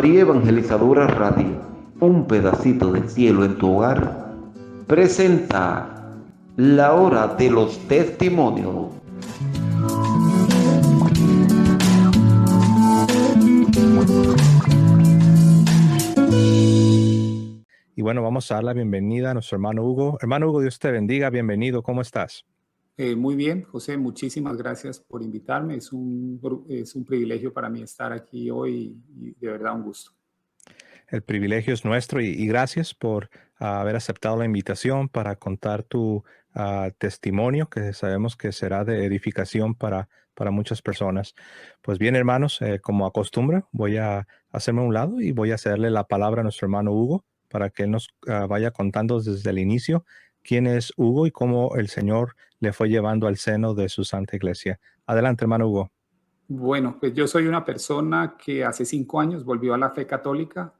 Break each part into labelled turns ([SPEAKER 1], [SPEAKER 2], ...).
[SPEAKER 1] María Evangelizadora Radio, un pedacito de cielo en tu hogar, presenta la hora de los testimonios.
[SPEAKER 2] Y bueno, vamos a dar la bienvenida a nuestro hermano Hugo. Hermano Hugo, Dios te bendiga, bienvenido, ¿cómo estás?
[SPEAKER 3] Muy bien, José, muchísimas gracias por invitarme. Es un privilegio para mí estar aquí hoy y de verdad un gusto.
[SPEAKER 2] El privilegio es nuestro y gracias por haber aceptado la invitación para contar tu testimonio, que sabemos que será de edificación para muchas personas. Pues bien, hermanos, como acostumbra, voy a hacerme a un lado y voy a cederle la palabra a nuestro hermano Hugo para que él nos vaya contando desde el inicio quién es Hugo y cómo el Señor le fue llevando al seno de su Santa Iglesia. Adelante, hermano Hugo.
[SPEAKER 3] Bueno, pues yo soy una persona que hace 5 años volvió a la fe católica.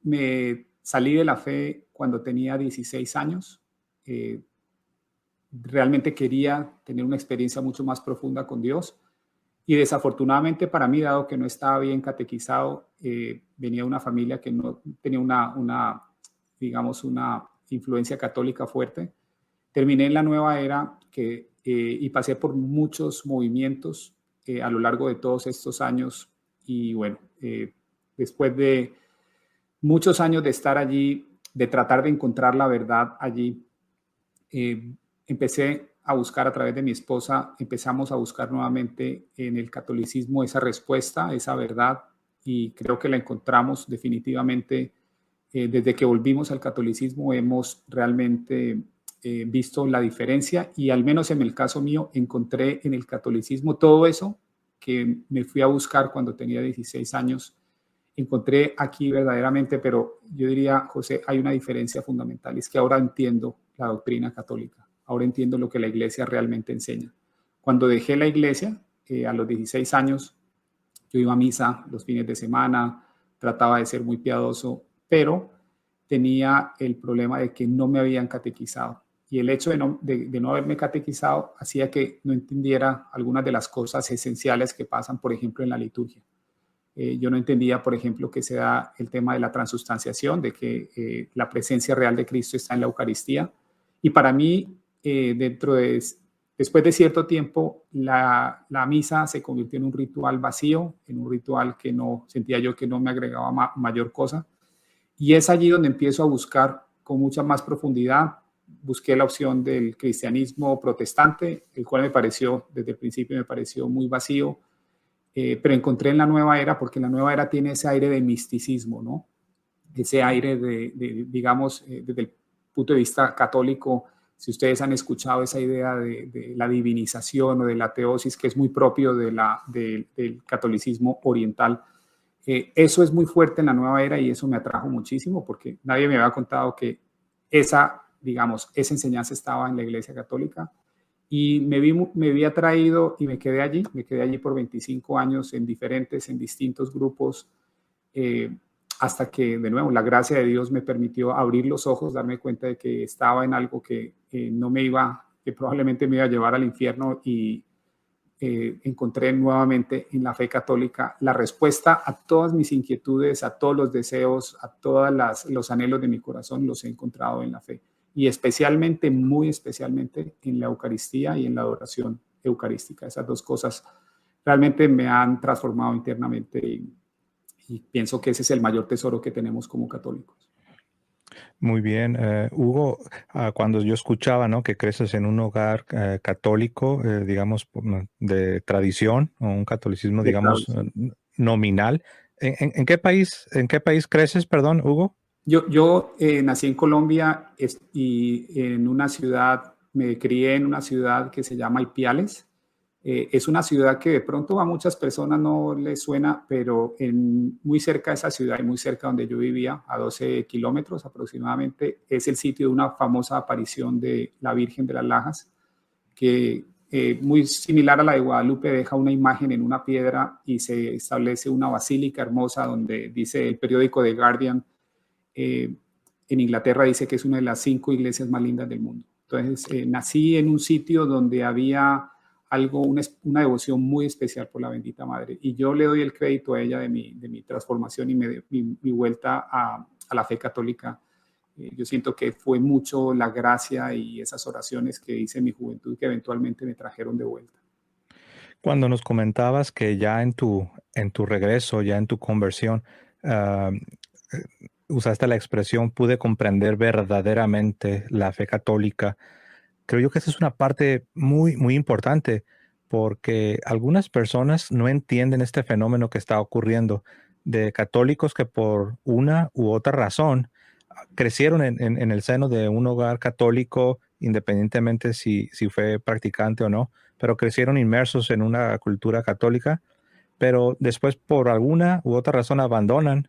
[SPEAKER 3] Me salí de la fe cuando tenía 16 años. Realmente quería tener una experiencia mucho más profunda con Dios. Y desafortunadamente para mí, dado que no estaba bien catequizado, venía de una familia que no tenía una influencia católica fuerte. Terminé en la nueva era y pasé por muchos movimientos a lo largo de todos estos años. Y bueno, después de muchos años de estar allí, de tratar de encontrar la verdad allí, empecé a buscar a través de mi esposa, empezamos a buscar nuevamente en el catolicismo esa respuesta, esa verdad, y creo que la encontramos definitivamente. Desde que volvimos al catolicismo hemos realmente visto la diferencia y al menos en el caso mío encontré en el catolicismo todo eso que me fui a buscar cuando tenía 16 años. Encontré aquí verdaderamente, pero yo diría, José, hay una diferencia fundamental, es que ahora entiendo la doctrina católica, ahora entiendo lo que la iglesia realmente enseña. Cuando dejé la iglesia, a los 16 años, yo iba a misa los fines de semana, trataba de ser muy piadoso, pero tenía el problema de que no me habían catequizado. Y el hecho de no haberme catequizado hacía que no entendiera algunas de las cosas esenciales que pasan, por ejemplo, en la liturgia. Yo no entendía, por ejemplo, que se da el tema de la transustanciación, de que la presencia real de Cristo está en la Eucaristía. Y para mí, después de cierto tiempo, la misa se convirtió en un ritual vacío, en un ritual que no sentía yo que no me agregaba mayor cosa. Y es allí donde empiezo a buscar con mucha más profundidad. Busqué la opción del cristianismo protestante, el cual desde el principio me pareció muy vacío. Pero encontré en la nueva era, porque la nueva era tiene ese aire de misticismo, ¿no? Ese aire digamos, desde el punto de vista católico, si ustedes han escuchado esa idea de la divinización o de la teosis, que es muy propio del catolicismo oriental, eso es muy fuerte en la nueva era y eso me atrajo muchísimo porque nadie me había contado que esa enseñanza estaba en la Iglesia Católica. Y me vi atraído y me quedé allí por 25 años en distintos grupos, hasta que, de nuevo, la gracia de Dios me permitió abrir los ojos, darme cuenta de que estaba en algo que que probablemente me iba a llevar al infierno y encontré nuevamente en la fe católica la respuesta a todas mis inquietudes, a todos los deseos, a todos los anhelos de mi corazón, los he encontrado en la fe. Y especialmente, muy especialmente, en la Eucaristía y en la adoración eucarística. Esas dos cosas realmente me han transformado internamente y pienso que ese es el mayor tesoro que tenemos como católicos.
[SPEAKER 2] Muy bien, Hugo, cuando yo escuchaba, ¿no?, que creces en un hogar católico, digamos, de tradición, o un catolicismo, digamos, nominal, ¿en qué país creces, perdón, Hugo?
[SPEAKER 3] Yo nací en Colombia y me crié en una ciudad que se llama Ipiales. Es una ciudad que de pronto a muchas personas no les suena, pero muy cerca de esa ciudad y muy cerca donde yo vivía, a 12 kilómetros aproximadamente, es el sitio de una famosa aparición de la Virgen de las Lajas, que muy similar a la de Guadalupe, deja una imagen en una piedra y se establece una basílica hermosa donde dice el periódico The Guardian, en Inglaterra dice que es una de las 5 iglesias más lindas del mundo. Entonces, nací en un sitio donde había una devoción muy especial por la bendita Madre. Y yo le doy el crédito a ella de mi transformación y mi vuelta a la fe católica. Yo siento que fue mucho la gracia y esas oraciones que hice en mi juventud que eventualmente me trajeron de vuelta.
[SPEAKER 2] Cuando nos comentabas que ya en tu regreso, ya en tu conversión, ah, usaste la expresión pude comprender verdaderamente la fe católica. Creo yo que esa es una parte muy, muy importante porque algunas personas no entienden este fenómeno que está ocurriendo de católicos que por una u otra razón crecieron en el seno de un hogar católico, independientemente si fue practicante o no, pero crecieron inmersos en una cultura católica, pero después por alguna u otra razón abandonan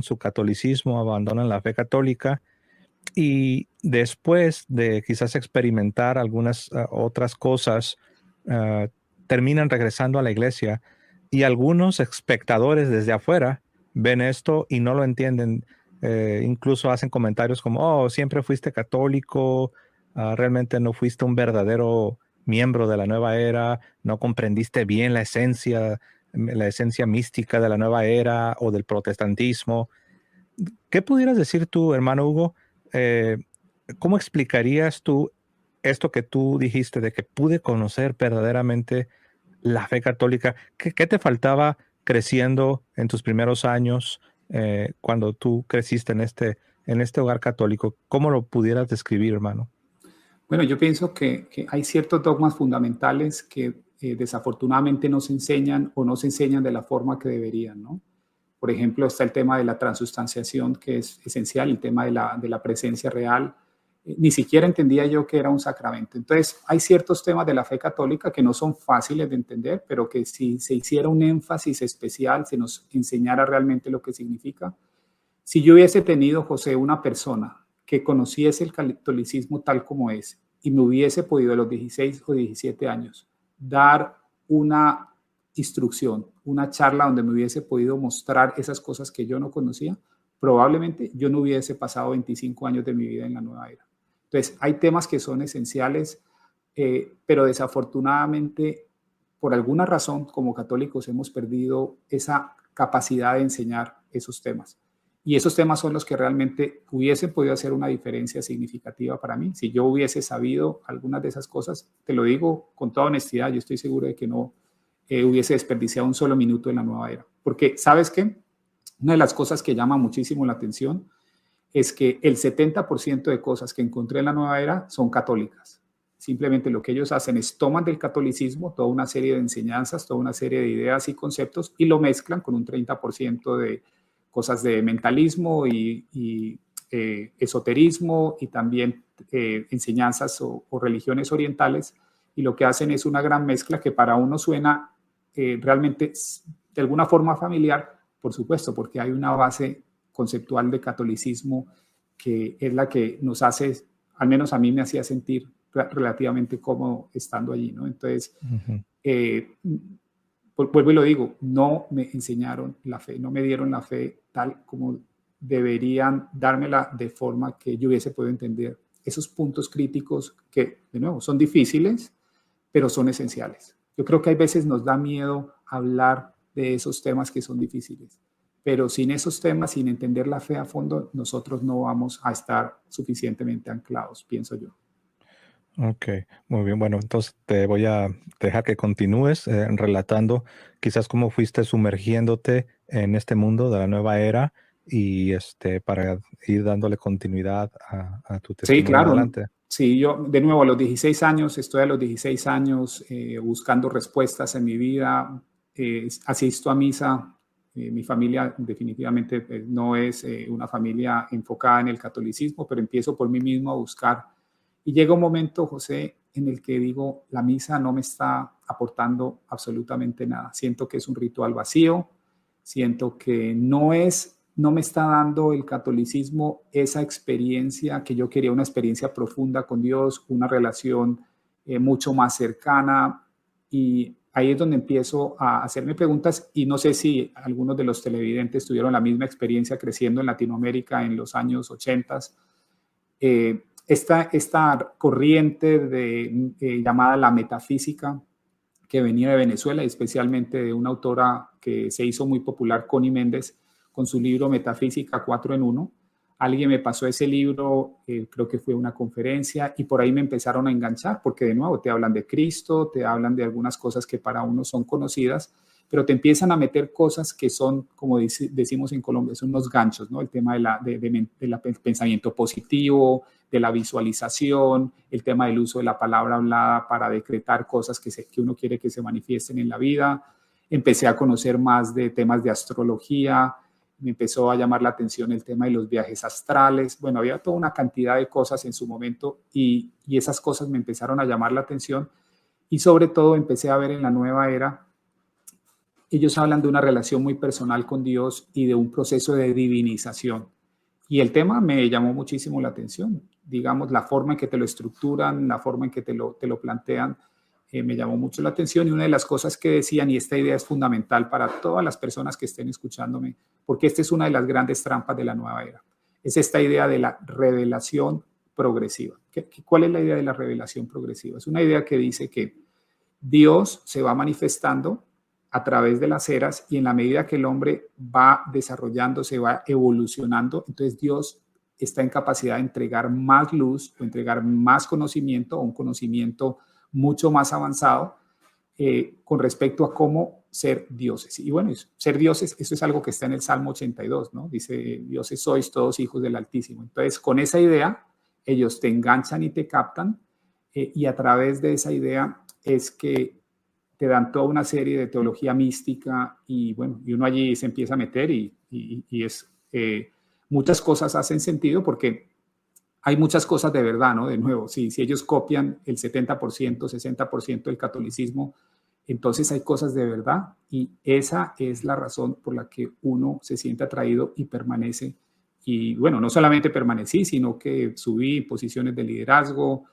[SPEAKER 2] su catolicismo, abandonan la fe católica y después de quizás experimentar algunas otras cosas, terminan regresando a la iglesia y algunos espectadores desde afuera ven esto y no lo entienden. Incluso hacen comentarios como, oh, siempre fuiste católico, realmente no fuiste un verdadero miembro de la nueva era, no comprendiste bien la esencia mística de la nueva era o del protestantismo. ¿Qué pudieras decir tú, hermano Hugo? Eh, ¿Cómo explicarías tú esto que tú dijiste de que pude conocer verdaderamente la fe católica? ¿Qué te faltaba creciendo en tus primeros años cuando tú creciste en este hogar católico? ¿Cómo lo pudieras describir, hermano?
[SPEAKER 3] Bueno, yo pienso que hay ciertos dogmas fundamentales que desafortunadamente no se enseñan o no se enseñan de la forma que deberían, ¿no? Por ejemplo, está el tema de la transustanciación, que es esencial, el tema de la presencia real. Ni siquiera entendía yo que era un sacramento. Entonces, hay ciertos temas de la fe católica que no son fáciles de entender, pero que si se hiciera un énfasis especial, se nos enseñara realmente lo que significa. Si yo hubiese tenido, José, una persona que conociese el catolicismo tal como es y me hubiese podido a los 16 o 17 años dar una instrucción, una charla donde me hubiese podido mostrar esas cosas que yo no conocía, probablemente yo no hubiese pasado 25 años de mi vida en la nueva era. Entonces, hay temas que son esenciales, pero desafortunadamente, por alguna razón, como católicos hemos perdido esa capacidad de enseñar esos temas. Y esos temas son los que realmente hubiesen podido hacer una diferencia significativa para mí. Si yo hubiese sabido algunas de esas cosas, te lo digo con toda honestidad, yo estoy seguro de que no hubiese desperdiciado un solo minuto en la nueva era. Porque, ¿sabes qué? Una de las cosas que llama muchísimo la atención es que el 70% de cosas que encontré en la nueva era son católicas. Simplemente lo que ellos hacen es toman del catolicismo toda una serie de enseñanzas, toda una serie de ideas y conceptos y lo mezclan con un 30% de cosas de mentalismo y esoterismo y también enseñanzas o religiones orientales, y lo que hacen es una gran mezcla que para uno suena realmente de alguna forma familiar, por supuesto, porque hay una base conceptual de catolicismo que es la que nos hace, al menos a mí me hacía sentir relativamente cómodo estando allí, ¿no? Entonces, vuelvo y lo digo, no me enseñaron la fe, no me dieron la fe tal como deberían dármela de forma que yo hubiese podido entender esos puntos críticos que, de nuevo, son difíciles, pero son esenciales. Yo creo que hay veces nos da miedo hablar de esos temas que son difíciles, pero sin esos temas, sin entender la fe a fondo, nosotros no vamos a estar suficientemente anclados, pienso yo.
[SPEAKER 2] Ok, muy bien. Bueno, entonces te voy a dejar que continúes relatando quizás cómo fuiste sumergiéndote en este mundo de la nueva era y para ir dándole continuidad a tu
[SPEAKER 3] Sí,
[SPEAKER 2] testimonio.
[SPEAKER 3] claro.
[SPEAKER 2] Adelante.
[SPEAKER 3] Sí, yo de nuevo a los 16 años, estoy a los 16 años buscando respuestas en mi vida, asisto a misa. Mi familia definitivamente no es una familia enfocada en el catolicismo, pero empiezo por mí mismo a buscar. Y llega un momento, José, en el que digo, la misa no me está aportando absolutamente nada. Siento que es un ritual vacío, siento que no me está dando el catolicismo esa experiencia que yo quería, una experiencia profunda con Dios, una relación mucho más cercana. Y ahí es donde empiezo a hacerme preguntas y no sé si algunos de los televidentes tuvieron la misma experiencia creciendo en Latinoamérica en los años 80. Esta corriente llamada la metafísica, que venía de Venezuela, y especialmente de una autora que se hizo muy popular, Connie Méndez, con su libro Metafísica 4 en 1. Alguien me pasó ese libro, creo que fue una conferencia, y por ahí me empezaron a enganchar, porque de nuevo te hablan de Cristo, te hablan de algunas cosas que para uno son conocidas, pero te empiezan a meter cosas que son, como decimos en Colombia, son unos ganchos, ¿no? El tema del pensamiento positivo, de la visualización, el tema del uso de la palabra hablada para decretar cosas que uno quiere que se manifiesten en la vida. Empecé a conocer más de temas de astrología, me empezó a llamar la atención el tema de los viajes astrales. Bueno, había toda una cantidad de cosas en su momento y esas cosas me empezaron a llamar la atención, y sobre todo empecé a ver en la nueva era. Ellos hablan de una relación muy personal con Dios y de un proceso de divinización. Y el tema me llamó muchísimo la atención. Digamos, la forma en que te lo estructuran, la forma en que te lo plantean, me llamó mucho la atención. Y una de las cosas que decían, y esta idea es fundamental para todas las personas que estén escuchándome, porque esta es una de las grandes trampas de la nueva era, es esta idea de la revelación progresiva. ¿Cuál es la idea de la revelación progresiva? Es una idea que dice que Dios se va manifestando a través de las eras, y en la medida que el hombre va desarrollándose, va evolucionando, entonces Dios está en capacidad de entregar más luz o entregar más conocimiento, o un conocimiento mucho más avanzado con respecto a cómo ser dioses. Y bueno, ser dioses, eso es algo que está en el Salmo 82, ¿no? Dice, dioses sois todos hijos del Altísimo. Entonces, con esa idea, ellos te enganchan y te captan, y a través de esa idea es que te dan toda una serie de teología mística, y bueno, y uno allí se empieza a meter y muchas cosas hacen sentido, porque hay muchas cosas de verdad, ¿no? De nuevo, si ellos copian el 70%, 60% del catolicismo, entonces hay cosas de verdad, y esa es la razón por la que uno se siente atraído y permanece. Y bueno, no solamente permanecí, sino que subí posiciones de liderazgo.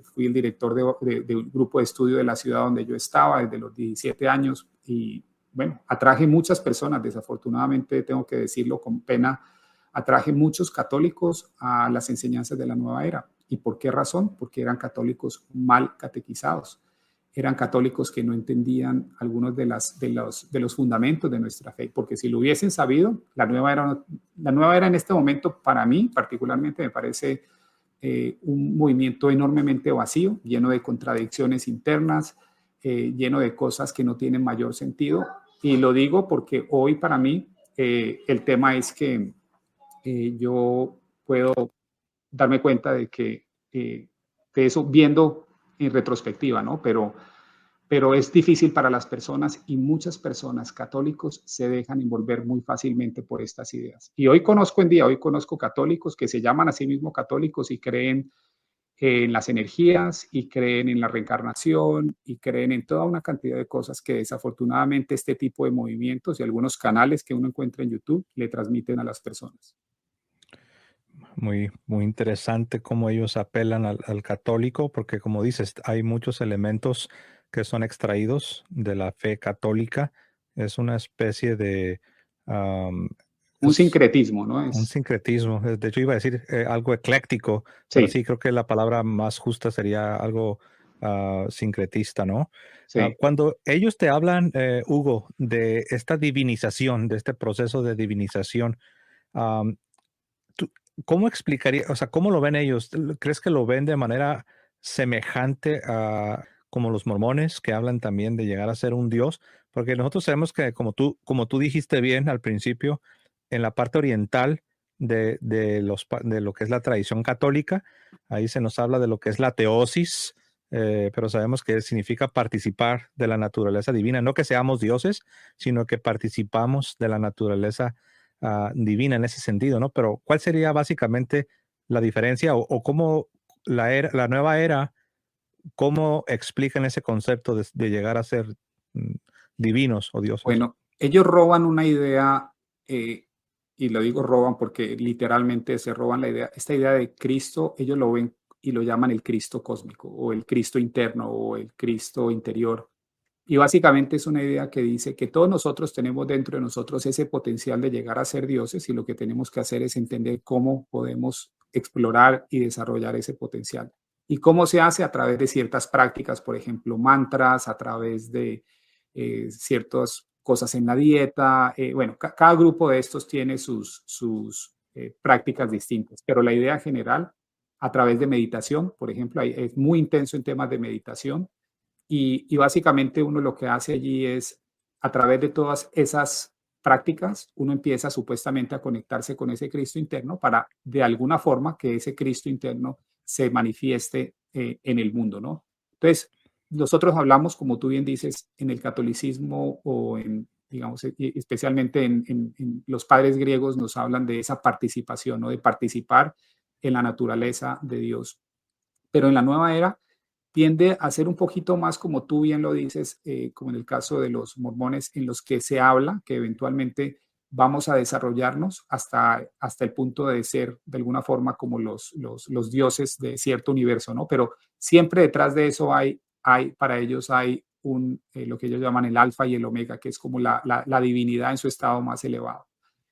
[SPEAKER 3] Fui el director de un grupo de estudio de la ciudad donde yo estaba desde los 17 años, y bueno, atraje muchas personas, desafortunadamente tengo que decirlo con pena, atraje muchos católicos a las enseñanzas de la nueva era. ¿Y por qué razón? Porque eran católicos mal catequizados, eran católicos que no entendían algunos de los fundamentos de nuestra fe, porque si lo hubiesen sabido, la nueva era en este momento, para mí particularmente, me parece un movimiento enormemente vacío, lleno de contradicciones internas, lleno de cosas que no tienen mayor sentido. Y lo digo porque hoy para mí el tema es que yo puedo darme cuenta de que de eso viendo en retrospectiva, ¿no? Pero es difícil para las personas, y muchas personas católicos se dejan envolver muy fácilmente por estas ideas. Y hoy conozco católicos que se llaman a sí mismos católicos y creen en las energías y creen en la reencarnación y creen en toda una cantidad de cosas que desafortunadamente este tipo de movimientos y algunos canales que uno encuentra en YouTube le transmiten a las personas.
[SPEAKER 2] Muy, muy interesante cómo ellos apelan al católico, porque como dices, hay muchos elementos que son extraídos de la fe católica. Es una especie de
[SPEAKER 3] un sincretismo, ¿no?
[SPEAKER 2] Un sincretismo. De hecho, iba a decir algo ecléctico,
[SPEAKER 3] Sí.
[SPEAKER 2] pero sí creo que la palabra más justa sería algo sincretista, ¿no?
[SPEAKER 3] Sí.
[SPEAKER 2] Cuando ellos te hablan, Hugo, de esta divinización, de este proceso de divinización, ¿cómo explicaría, o sea, cómo lo ven ellos? ¿Crees que lo ven de manera semejante a como los mormones, que hablan también de llegar a ser un dios? Porque nosotros sabemos que, como tú dijiste bien al principio, en la parte oriental de lo que es la tradición católica, ahí se nos habla de lo que es la teosis, pero sabemos que significa participar de la naturaleza divina, no que seamos dioses, sino que participamos de la naturaleza divina en ese sentido, ¿no? Pero ¿cuál sería básicamente la diferencia o cómo la nueva era, cómo explican ese concepto de llegar a ser divinos o dioses?
[SPEAKER 3] Bueno, ellos roban una idea, y lo digo roban porque literalmente se roban la idea, esta idea de Cristo, ellos lo ven y lo llaman el Cristo cósmico, o el Cristo interno, o el Cristo interior. Y básicamente es una idea que dice que todos nosotros tenemos dentro de nosotros ese potencial de llegar a ser dioses, y lo que tenemos que hacer es entender cómo podemos explorar y desarrollar ese potencial. ¿Y cómo se hace? A través de ciertas prácticas, por ejemplo, mantras, a través de ciertas cosas en la dieta. Bueno, cada grupo de estos tiene sus prácticas distintas, pero la idea general, a través de meditación, por ejemplo, es muy intenso en temas de meditación y básicamente uno lo que hace allí es, a través de todas esas prácticas, uno empieza supuestamente a conectarse con ese Cristo interno para de alguna forma que ese Cristo interno se manifieste en el mundo, ¿no? Entonces, nosotros hablamos, como tú bien dices, en el catolicismo o en, digamos, especialmente en los padres griegos nos hablan de esa participación, ¿no? De participar en la naturaleza de Dios. Pero en la nueva era tiende a ser un poquito más, como tú bien lo dices, como en el caso de los mormones, en los que se habla que eventualmente vamos a desarrollarnos hasta el punto de ser de alguna forma como los dioses de cierto universo, ¿no? Pero siempre detrás de eso para ellos hay lo que ellos llaman el alfa y el omega, que es como la divinidad en su estado más elevado.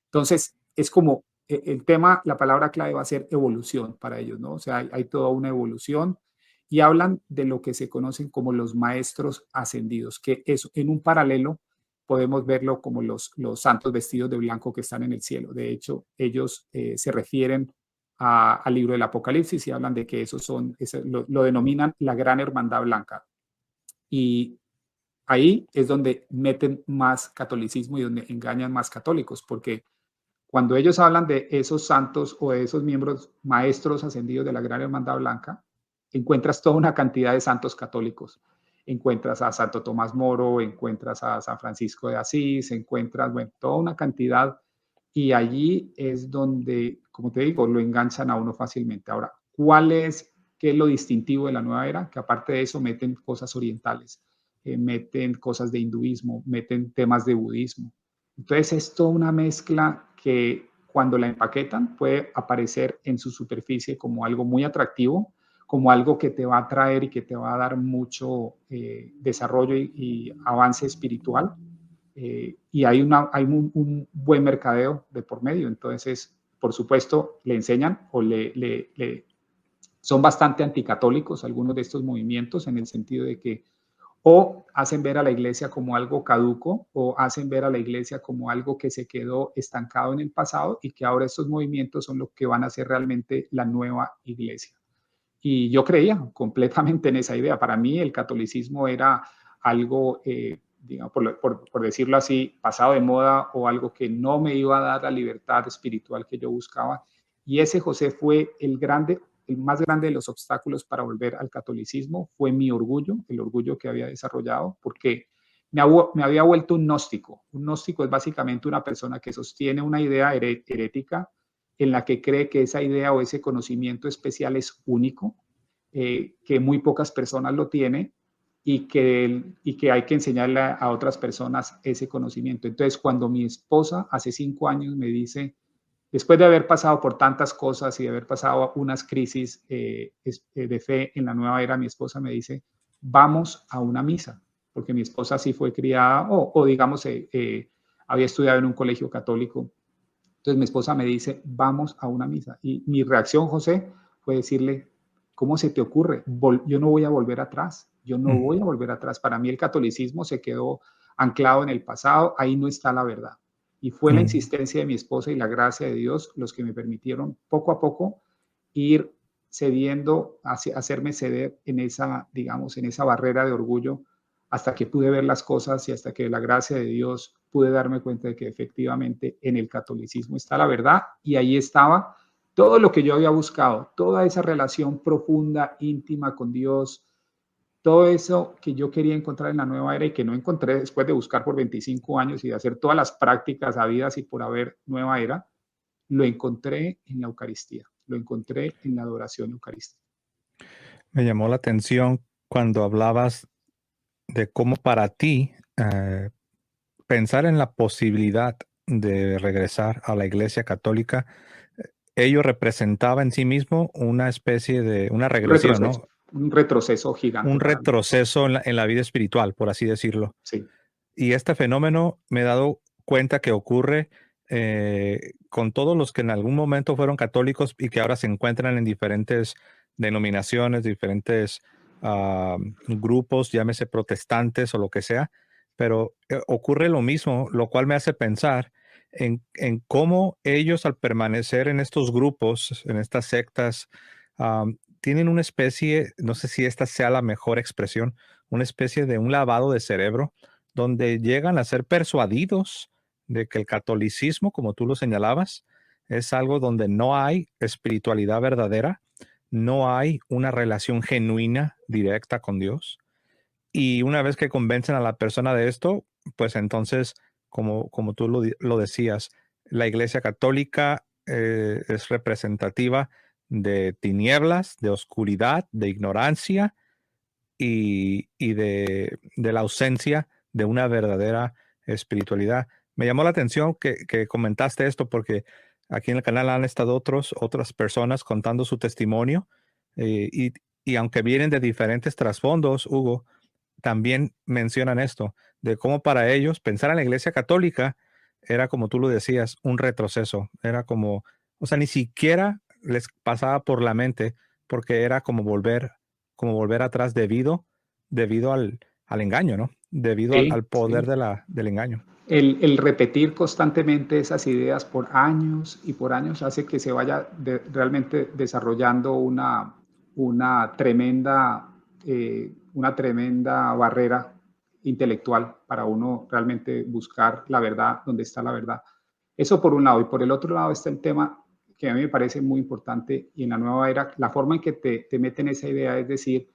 [SPEAKER 3] Entonces, es como el tema, la palabra clave va a ser evolución para ellos, ¿no? O sea, hay toda una evolución y hablan de lo que se conocen como los maestros ascendidos, que eso en un paralelo podemos verlo como los santos vestidos de blanco que están en el cielo. De hecho, ellos se refieren al libro del Apocalipsis y hablan de que esos lo denominan la gran hermandad blanca. Y ahí es donde meten más catolicismo y donde engañan más católicos, porque cuando ellos hablan de esos santos o de esos miembros maestros ascendidos de la Gran Hermandad Blanca, encuentras toda una cantidad de santos católicos. Encuentras a Santo Tomás Moro, encuentras a San Francisco de Asís, encuentras, bueno, toda una cantidad. Y allí es donde, como te digo, lo enganchan a uno fácilmente. Ahora, qué es lo distintivo de la nueva era? Que aparte de eso meten cosas orientales, meten cosas de hinduismo, meten temas de budismo. Entonces es toda una mezcla que cuando la empaquetan puede aparecer en su superficie como algo muy atractivo, como algo que te va a traer y que te va a dar mucho desarrollo y avance espiritual. Y hay un buen mercadeo de por medio. Entonces, por supuesto, le enseñan o son bastante anticatólicos algunos de estos movimientos en el sentido de que o hacen ver a la iglesia como algo caduco o hacen ver a la iglesia como algo que se quedó estancado en el pasado y que ahora estos movimientos son lo que van a ser realmente la nueva iglesia. Y yo creía completamente en esa idea. Para mí el catolicismo era algo, digamos, por decirlo así, pasado de moda o algo que no me iba a dar la libertad espiritual que yo buscaba. Y ese José fue el más grande de los obstáculos para volver al catolicismo, fue mi orgullo, el orgullo que había desarrollado, porque me había vuelto un gnóstico. Un gnóstico es básicamente una persona que sostiene una idea herética en la que cree que esa idea o ese conocimiento especial es único, que muy pocas personas lo tienen y que hay que enseñarle a otras personas ese conocimiento. Entonces, cuando mi esposa hace 5 años me dice, después de haber pasado por tantas cosas y de haber pasado unas crisis de fe en la nueva era, mi esposa me dice, vamos a una misa, porque mi esposa sí fue criada o digamos, había estudiado en un colegio católico. Entonces mi esposa me dice, vamos a una misa. Y mi reacción, José, fue decirle, ¿cómo se te ocurre? Yo no voy a volver atrás. Yo no voy a volver atrás. Para mí el catolicismo se quedó anclado en el pasado. Ahí no está la verdad. Y fue la insistencia de mi esposa y la gracia de Dios los que me permitieron poco a poco ir cediendo, hacerme ceder en esa, digamos, en esa barrera de orgullo hasta que pude ver las cosas y hasta que la gracia de Dios pude darme cuenta de que efectivamente en el catolicismo está la verdad y ahí estaba todo lo que yo había buscado, toda esa relación profunda, íntima con Dios, todo eso que yo quería encontrar en la nueva era y que no encontré después de buscar por 25 años y de hacer todas las prácticas habidas y por haber nueva era, lo encontré en la Eucaristía, lo encontré en la adoración eucarística.
[SPEAKER 2] Me llamó la atención cuando hablabas de cómo para ti pensar en la posibilidad de regresar a la Iglesia Católica, ello representaba en sí mismo una especie de una regresión, ¿no?
[SPEAKER 3] Un retroceso gigante.
[SPEAKER 2] Un retroceso en la vida espiritual, por así decirlo.
[SPEAKER 3] Sí.
[SPEAKER 2] Y este fenómeno me he dado cuenta que ocurre con todos los que en algún momento fueron católicos y que ahora se encuentran en diferentes denominaciones, diferentes grupos, llámese protestantes o lo que sea, pero ocurre lo mismo, lo cual me hace pensar en cómo ellos al permanecer en estos grupos, en estas sectas, tienen una especie, no sé si esta sea la mejor expresión, una especie de un lavado de cerebro, donde llegan a ser persuadidos de que el catolicismo, como tú lo señalabas, es algo donde no hay espiritualidad verdadera, no hay una relación genuina, directa con Dios. Y una vez que convencen a la persona de esto, pues entonces, como tú lo decías, la Iglesia Católica es representativa de tinieblas, de oscuridad, de ignorancia y de la ausencia de una verdadera espiritualidad. Me llamó la atención que comentaste esto porque aquí en el canal han estado otras personas contando su testimonio y aunque vienen de diferentes trasfondos, Hugo, también mencionan esto, de cómo para ellos pensar en la Iglesia Católica era, como tú lo decías, un retroceso. Era como, o sea, ni siquiera les pasaba por la mente porque era como volver atrás debido al engaño, ¿no? Debido al
[SPEAKER 3] Sí,
[SPEAKER 2] poder
[SPEAKER 3] sí.
[SPEAKER 2] del engaño.
[SPEAKER 3] El repetir constantemente esas ideas por años y por años hace que se vaya realmente desarrollando una tremenda barrera intelectual para uno realmente buscar la verdad, donde está la verdad. Eso por un lado. Y por el otro lado está el tema que a mí me parece muy importante y en la nueva era, la forma en que te meten esa idea es decir,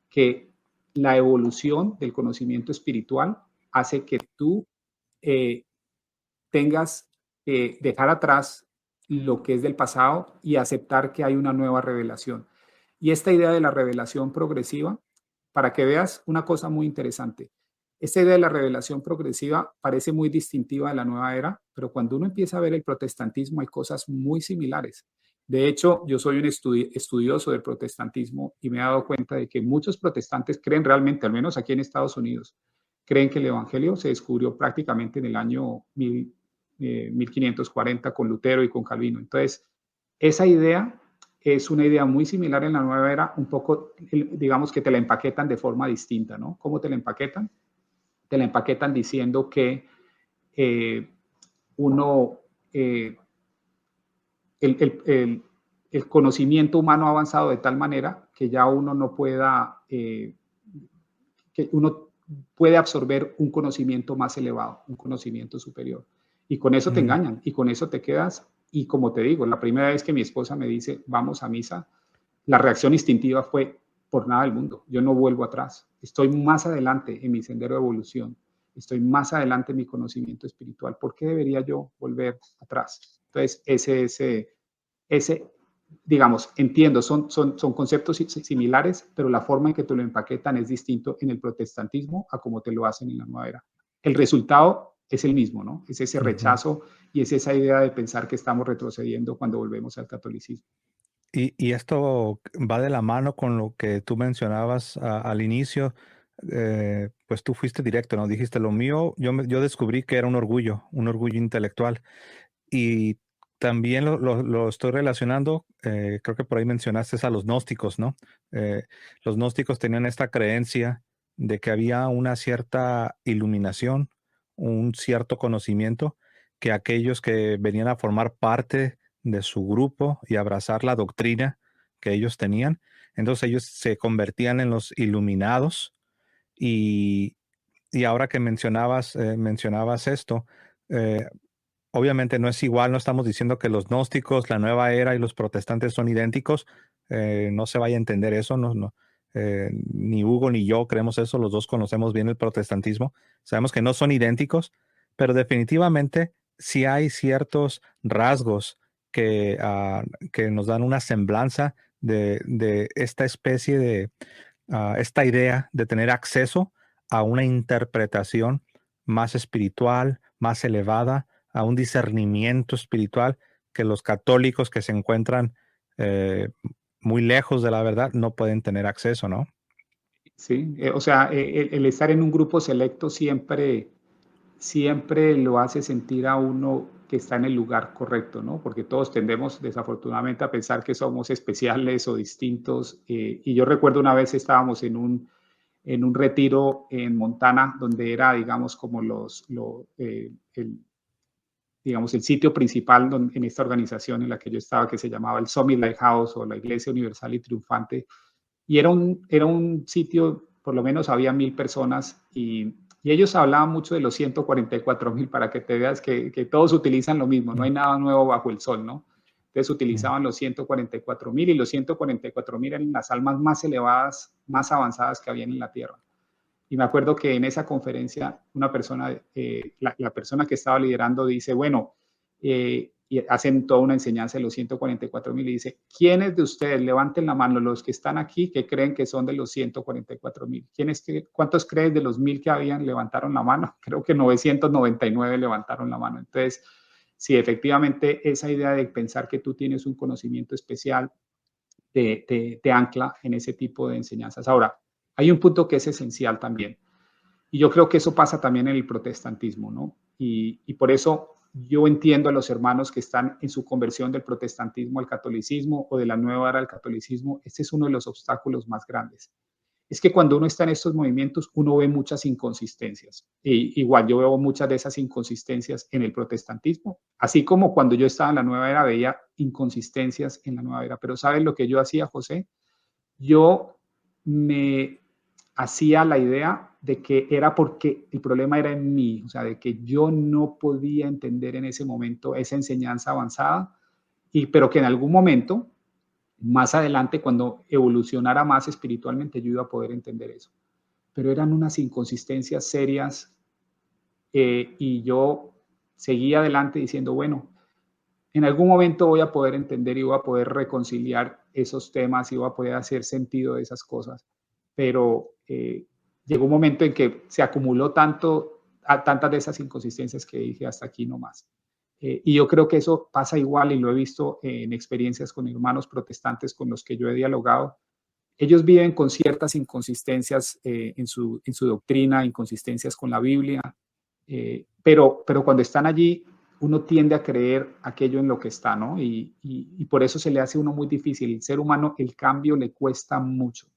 [SPEAKER 3] que la evolución del conocimiento espiritual hace que tú eh, tengas que dejar atrás lo que es del pasado y aceptar que hay una nueva revelación. Y esta idea de la revelación progresiva, para que veas una cosa muy interesante, esta idea de la revelación progresiva parece muy distintiva de la nueva era, pero cuando uno empieza a ver el protestantismo hay cosas muy similares. De hecho, yo soy un estudioso del protestantismo y me he dado cuenta de que muchos protestantes creen realmente, al menos aquí en Estados Unidos, creen que el Evangelio se descubrió prácticamente en el año 1540 con Lutero y con Calvino. Entonces, esa idea es una idea muy similar en la nueva era, un poco, digamos que te la empaquetan de forma distinta, ¿no? ¿Cómo te la empaquetan? Te la empaquetan diciendo que uno, el conocimiento humano ha avanzado de tal manera que ya uno no pueda, que uno puede absorber un conocimiento más elevado, un conocimiento superior. Y con eso te engañan y con eso te quedas. Y como te digo, la primera vez que mi esposa me dice, vamos a misa, la reacción instintiva fue, por nada del mundo, yo no vuelvo atrás. Estoy más adelante en mi sendero de evolución. Estoy más adelante en mi conocimiento espiritual. ¿Por qué debería yo volver atrás? Entonces, ese digamos, entiendo, son conceptos similares, pero la forma en que te lo empaquetan es distinto en el protestantismo a como te lo hacen en la nueva era. El resultado es el mismo, ¿no? Es ese rechazo y es esa idea de pensar que estamos retrocediendo cuando volvemos al catolicismo.
[SPEAKER 2] Y esto va de la mano con lo que tú mencionabas al inicio. Pues tú fuiste directo, ¿no? Dijiste lo mío, yo descubrí que era un orgullo intelectual. Y también lo estoy relacionando, creo que por ahí mencionaste a los gnósticos, ¿no? Los gnósticos tenían esta creencia de que había una cierta iluminación, un cierto conocimiento, que aquellos que venían a formar parte de su grupo y abrazar la doctrina que ellos tenían, entonces ellos se convertían en los iluminados y, y ahora que mencionabas esto, eh, obviamente no es igual, no estamos diciendo que los gnósticos, la nueva era y los protestantes son idénticos, no se vaya a entender eso, ni Hugo ni yo creemos eso, los dos conocemos bien el protestantismo, sabemos que no son idénticos, pero definitivamente sí hay ciertos rasgos que nos dan una semblanza de esta especie de, esta idea de tener acceso a una interpretación más espiritual, más elevada, a un discernimiento espiritual que los católicos que se encuentran eh, muy lejos de la verdad no pueden tener acceso, ¿no?
[SPEAKER 3] Sí, o sea, estar en un grupo selecto siempre lo hace sentir a uno que está en el lugar correcto, ¿no? Porque todos tendemos desafortunadamente a pensar que somos especiales o distintos. Y yo recuerdo una vez estábamos en un retiro en Montana, donde era, digamos, como digamos, el sitio principal en esta organización en la que yo estaba, que se llamaba el Summit Lighthouse o la Iglesia Universal y Triunfante. Y era un sitio, por lo menos había 1000 personas y ellos hablaban mucho de los 144,000 para que te veas que todos utilizan lo mismo, no hay nada nuevo bajo el sol, ¿no? Entonces utilizaban los 144,000 y los 144,000 eran las almas más elevadas, más avanzadas que habían en la Tierra. Y me acuerdo que en esa conferencia una persona, la persona que estaba liderando dice, bueno, y hacen toda una enseñanza de los 144,000 y dice, ¿quiénes de ustedes, levanten la mano, los que están aquí, que creen que son de los 144,000? ¿Cuántos creen de los 1000 que habían levantaron la mano? Creo que 999 levantaron la mano. Entonces, sí, efectivamente, esa idea de pensar que tú tienes un conocimiento especial te ancla en ese tipo de enseñanzas. Ahora, hay un punto que es esencial también, y yo creo que eso pasa también en el protestantismo, ¿no? Y por eso yo entiendo a los hermanos que están en su conversión del protestantismo al catolicismo o de la nueva era al catolicismo. Este es uno de los obstáculos más grandes. Es que cuando uno está en estos movimientos, uno ve muchas inconsistencias. Y igual yo veo muchas de esas inconsistencias en el protestantismo, así como cuando yo estaba en la nueva era veía inconsistencias en la nueva era. Pero ¿sabes lo que yo hacía, José? Yo me hacía la idea de que era porque el problema era en mí, o sea, de que yo no podía entender en ese momento esa enseñanza avanzada, pero que en algún momento, más adelante, cuando evolucionara más espiritualmente, yo iba a poder entender eso. Pero eran unas inconsistencias serias y yo seguía adelante diciendo, bueno, en algún momento voy a poder entender y voy a poder reconciliar esos temas y voy a poder hacer sentido de esas cosas. Pero llegó un momento en que se acumuló tantas de esas inconsistencias que dije hasta aquí nomás. Y yo creo que eso pasa igual y lo he visto en experiencias con hermanos protestantes con los que yo he dialogado. Ellos viven con ciertas inconsistencias en su doctrina, inconsistencias con la Biblia, pero cuando están allí uno tiende a creer aquello en lo que está, ¿no? Y por eso se le hace a uno muy difícil. El ser humano, el cambio le cuesta mucho.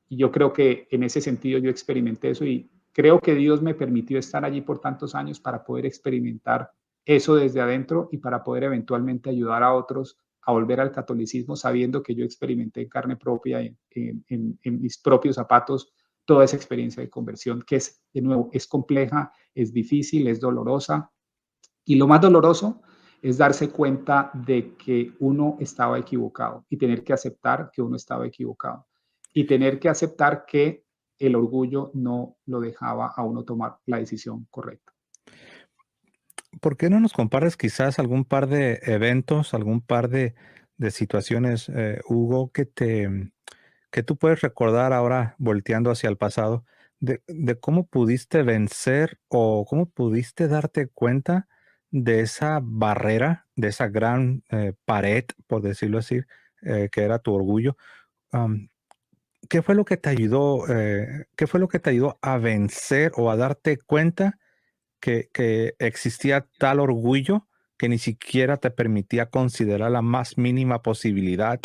[SPEAKER 3] Y yo creo que en ese sentido yo experimenté eso y creo que Dios me permitió estar allí por tantos años para poder experimentar eso desde adentro y para poder eventualmente ayudar a otros a volver al catolicismo sabiendo que yo experimenté en carne propia, en mis propios zapatos, toda esa experiencia de conversión que es, de nuevo, es compleja, es difícil, es dolorosa. Y lo más doloroso es darse cuenta de que uno estaba equivocado y tener que aceptar que uno estaba equivocado y tener que aceptar que el orgullo no lo dejaba a uno tomar la decisión correcta.
[SPEAKER 2] ¿Por qué no nos compartes quizás algún par de eventos, algún par de situaciones, Hugo, que tú puedes recordar ahora volteando hacia el pasado, de cómo pudiste vencer o cómo pudiste darte cuenta de esa barrera, de esa gran pared, por decirlo así, que era tu orgullo? Um, ¿Qué fue lo que te ayudó, qué fue lo que te ayudó a vencer o a darte cuenta que existía tal orgullo que ni siquiera te permitía considerar la más mínima posibilidad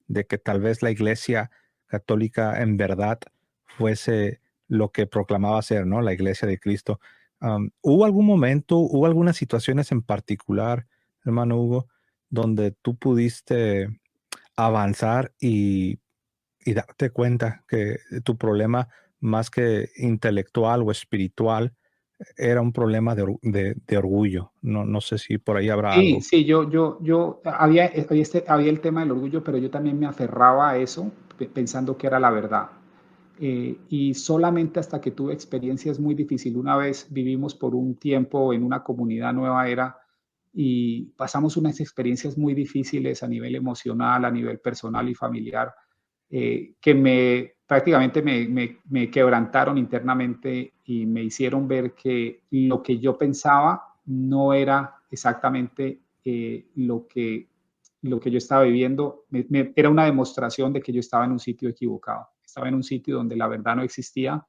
[SPEAKER 2] de que tal vez la Iglesia Católica en verdad fuese lo que proclamaba ser, ¿no? La Iglesia de Cristo? ¿Hubo algún momento, hubo algunas situaciones en particular, hermano Hugo, donde tú pudiste avanzar y darte cuenta que tu problema, más que intelectual o espiritual, era un problema de orgullo? No sé si por ahí habrá
[SPEAKER 3] Sí,
[SPEAKER 2] algo.
[SPEAKER 3] sí, había el tema del orgullo, pero yo también me aferraba a eso pensando que era la verdad. Y solamente hasta que tuve experiencias muy difíciles. Una vez vivimos por un tiempo en una comunidad nueva era y pasamos unas experiencias muy difíciles a nivel emocional, a nivel personal y familiar, que prácticamente me quebrantaron internamente y me hicieron ver que lo que yo pensaba no era exactamente lo que yo estaba viviendo. Era una demostración de que yo estaba en un sitio equivocado. Estaba en un sitio donde la verdad no existía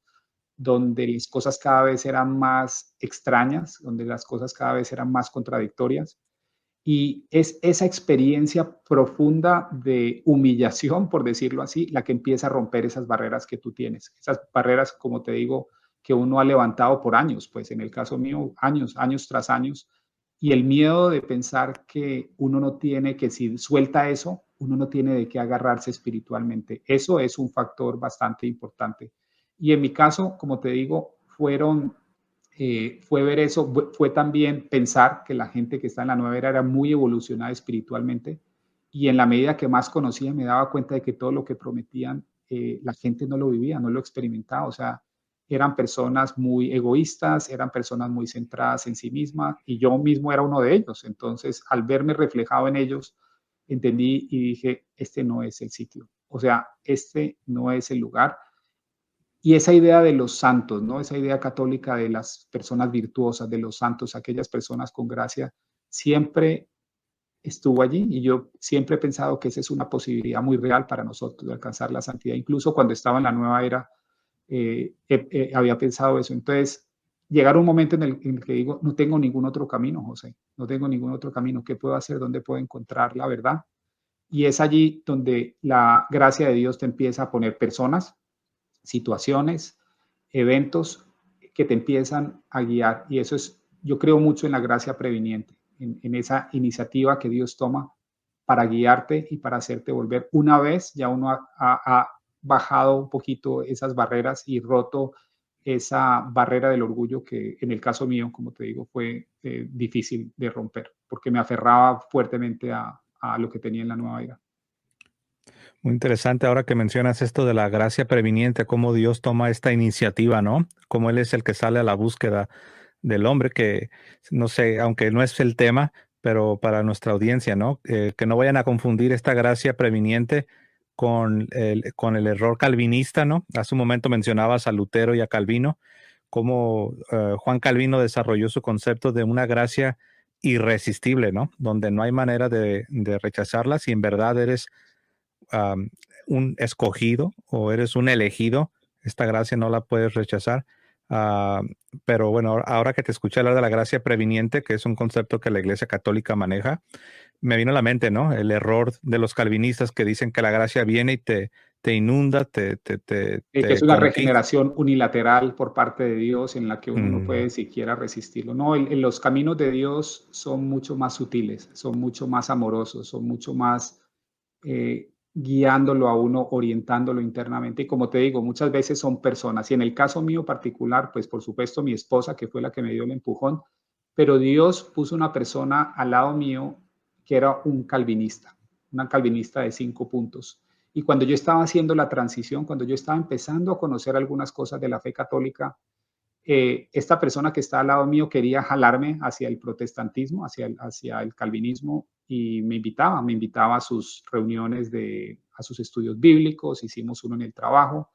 [SPEAKER 3] donde las cosas cada vez eran más extrañas, donde las cosas cada vez eran más contradictorias. Y es esa experiencia profunda de humillación, por decirlo así, la que empieza a romper esas barreras que tú tienes. Esas barreras, como te digo, que uno ha levantado por años, pues en el caso mío, años, años tras años. Y el miedo de pensar que uno no tiene, que si suelta eso, uno no tiene de qué agarrarse espiritualmente. Eso es un factor bastante importante. Y en mi caso, como te digo, fue ver eso, fue también pensar que la gente que está en la nueva era muy evolucionada espiritualmente, y en la medida que más conocía me daba cuenta de que todo lo que prometían la gente no lo vivía, no lo experimentaba. O sea, eran personas muy egoístas, eran personas muy centradas en sí mismas, y yo mismo era uno de ellos. Entonces, al verme reflejado en ellos, entendí y dije, este no es el sitio, o sea, este no es el lugar. Y esa idea de los santos, ¿no? Esa idea católica de las personas virtuosas, de los santos, aquellas personas con gracia, siempre estuvo allí, y yo siempre he pensado que esa es una posibilidad muy real para nosotros de alcanzar la santidad. Incluso cuando estaba en la nueva era, había pensado eso. Entonces, llegar un momento en el que digo, no tengo ningún otro camino, José, no tengo ningún otro camino. ¿Qué puedo hacer? ¿Dónde puedo encontrar la verdad? Y es allí donde la gracia de Dios te empieza a poner personas, situaciones, eventos que te empiezan a guiar. Y eso es, yo creo mucho en la gracia previniente, en esa iniciativa que Dios toma para guiarte y para hacerte volver. Una vez ya uno ha bajado un poquito esas barreras y roto esa barrera del orgullo que en el caso mío, como te digo, fue difícil de romper, porque me aferraba fuertemente a lo que tenía en la nueva vida.
[SPEAKER 2] Muy interesante ahora que mencionas esto de la gracia previniente, cómo Dios toma esta iniciativa, ¿no? Cómo Él es el que sale a la búsqueda del hombre, que no sé, aunque no es el tema, pero para nuestra audiencia, ¿no? Que no vayan a confundir esta gracia previniente con el error calvinista, ¿no? Hace un momento mencionabas a Lutero y a Calvino, cómo Juan Calvino desarrolló su concepto de una gracia irresistible, ¿no? Donde no hay manera de rechazarla si en verdad eres um, un escogido o eres un elegido, esta gracia no la puedes rechazar. Pero bueno, ahora que te escuché hablar de la gracia previniente, que es un concepto que la Iglesia Católica maneja, me vino a la mente, ¿no? El error de los calvinistas que dicen que la gracia viene y te inunda,
[SPEAKER 3] Que es
[SPEAKER 2] te
[SPEAKER 3] una
[SPEAKER 2] conquista.
[SPEAKER 3] regeneración unilateral por parte de Dios en la que uno no puede siquiera resistirlo. No, los caminos de Dios son mucho más sutiles, son mucho más amorosos, son mucho más guiándolo a uno, orientándolo internamente. Y como te digo, muchas veces son personas. Y en el caso mío particular, pues por supuesto mi esposa, que fue la que me dio el empujón, pero Dios puso una persona al lado mío que era un calvinista, una calvinista de 5 puntos. Y cuando yo estaba haciendo la transición, cuando yo estaba empezando a conocer algunas cosas de la fe católica, esta persona que está al lado mío quería jalarme hacia el protestantismo, hacia el calvinismo, y me invitaba a sus reuniones, a sus estudios bíblicos, hicimos uno en el trabajo.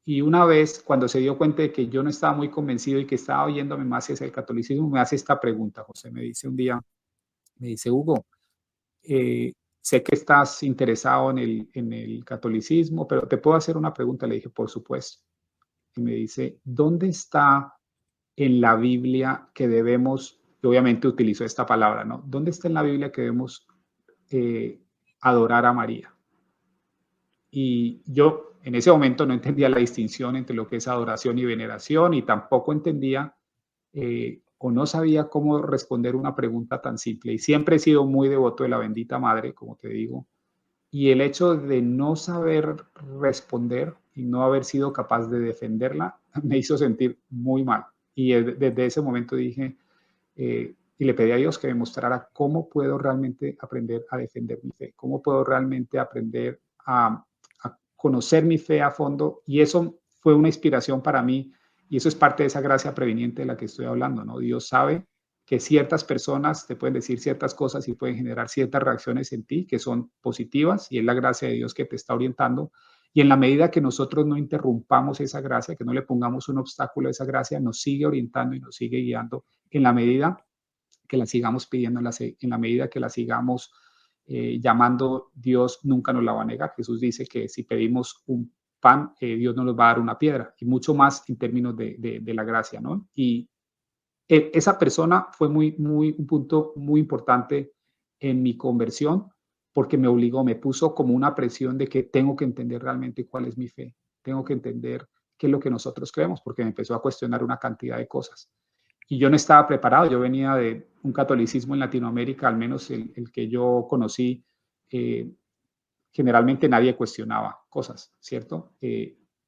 [SPEAKER 3] Y una vez, cuando se dio cuenta de que yo no estaba muy convencido y que estaba oyéndome más hacia el catolicismo, me hace esta pregunta, José, me dice un día, me dice, Hugo, sé que estás interesado en el catolicismo, pero te puedo hacer una pregunta. Le dije, por supuesto. Y me dice, ¿dónde está en la Biblia que debemos, y obviamente utilizó esta palabra, ¿no? ¿Dónde está en la Biblia que debemos eh, adorar a María? Y yo en ese momento no entendía la distinción entre lo que es adoración y veneración, y tampoco entendía o no sabía cómo responder una pregunta tan simple. Y siempre he sido muy devoto de la bendita madre, como te digo, y el hecho de no saber responder y no haber sido capaz de defenderla me hizo sentir muy mal. Y desde ese momento dije, y le pedí a Dios que me mostrara cómo puedo realmente aprender a defender mi fe, cómo puedo realmente aprender a conocer mi fe a fondo. Y eso fue una inspiración para mí, y eso es parte de esa gracia preveniente de la que estoy hablando, ¿no? Dios sabe que ciertas personas te pueden decir ciertas cosas y pueden generar ciertas reacciones en ti que son positivas, y es la gracia de Dios que te está orientando. Y en la medida que nosotros no interrumpamos esa gracia, que no le pongamos un obstáculo a esa gracia, nos sigue orientando y nos sigue guiando en la medida que la sigamos pidiendo, en la medida que la sigamos llamando. Dios nunca nos la va a negar. Jesús dice que si pedimos pan, Dios no nos va a dar una piedra, y mucho más en términos de la gracia, ¿no? Y esa persona fue un punto muy importante en mi conversión, porque me obligó, me puso como una presión de que tengo que entender realmente cuál es mi fe, tengo que entender qué es lo que nosotros creemos, porque me empezó a cuestionar una cantidad de cosas. Y yo no estaba preparado, yo venía de un catolicismo en Latinoamérica, al menos el que yo conocí, eh, generalmente nadie cuestionaba cosas, ¿cierto?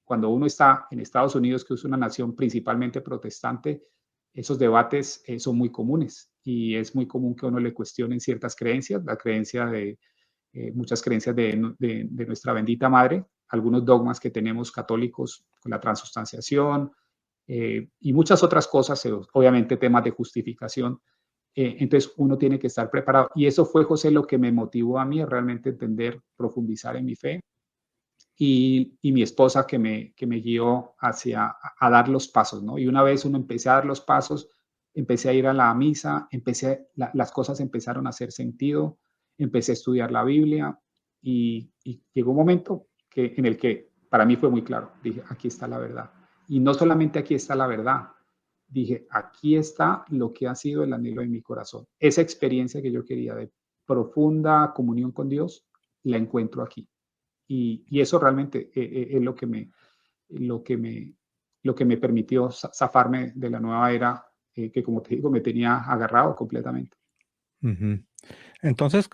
[SPEAKER 3] Cuando uno está en Estados Unidos, que es una nación principalmente protestante, esos debates son muy comunes y es muy común que uno le cuestionen ciertas creencias, la creencia de muchas creencias de nuestra bendita madre, algunos dogmas que tenemos católicos con la transustanciación y muchas otras cosas, obviamente temas de justificación. Entonces uno tiene que estar preparado. Y eso fue, José, lo que me motivó a mí a realmente entender, profundizar en mi fe. Y mi esposa que me guió hacia a dar los pasos, ¿no? Y una vez uno empecé a dar los pasos, empecé a ir a la misa, las cosas empezaron a hacer sentido, empecé a estudiar la Biblia y llegó un momento en el que para mí fue muy claro, dije, aquí está la verdad. Y no solamente aquí está la verdad, dije, aquí está lo que ha sido el anhelo de mi corazón. Esa experiencia que yo quería de profunda comunión con Dios, la encuentro aquí. Y eso realmente es lo que me, lo que me permitió zafarme de la nueva era que, como te digo, me tenía agarrado completamente.
[SPEAKER 2] Ujú. Entonces,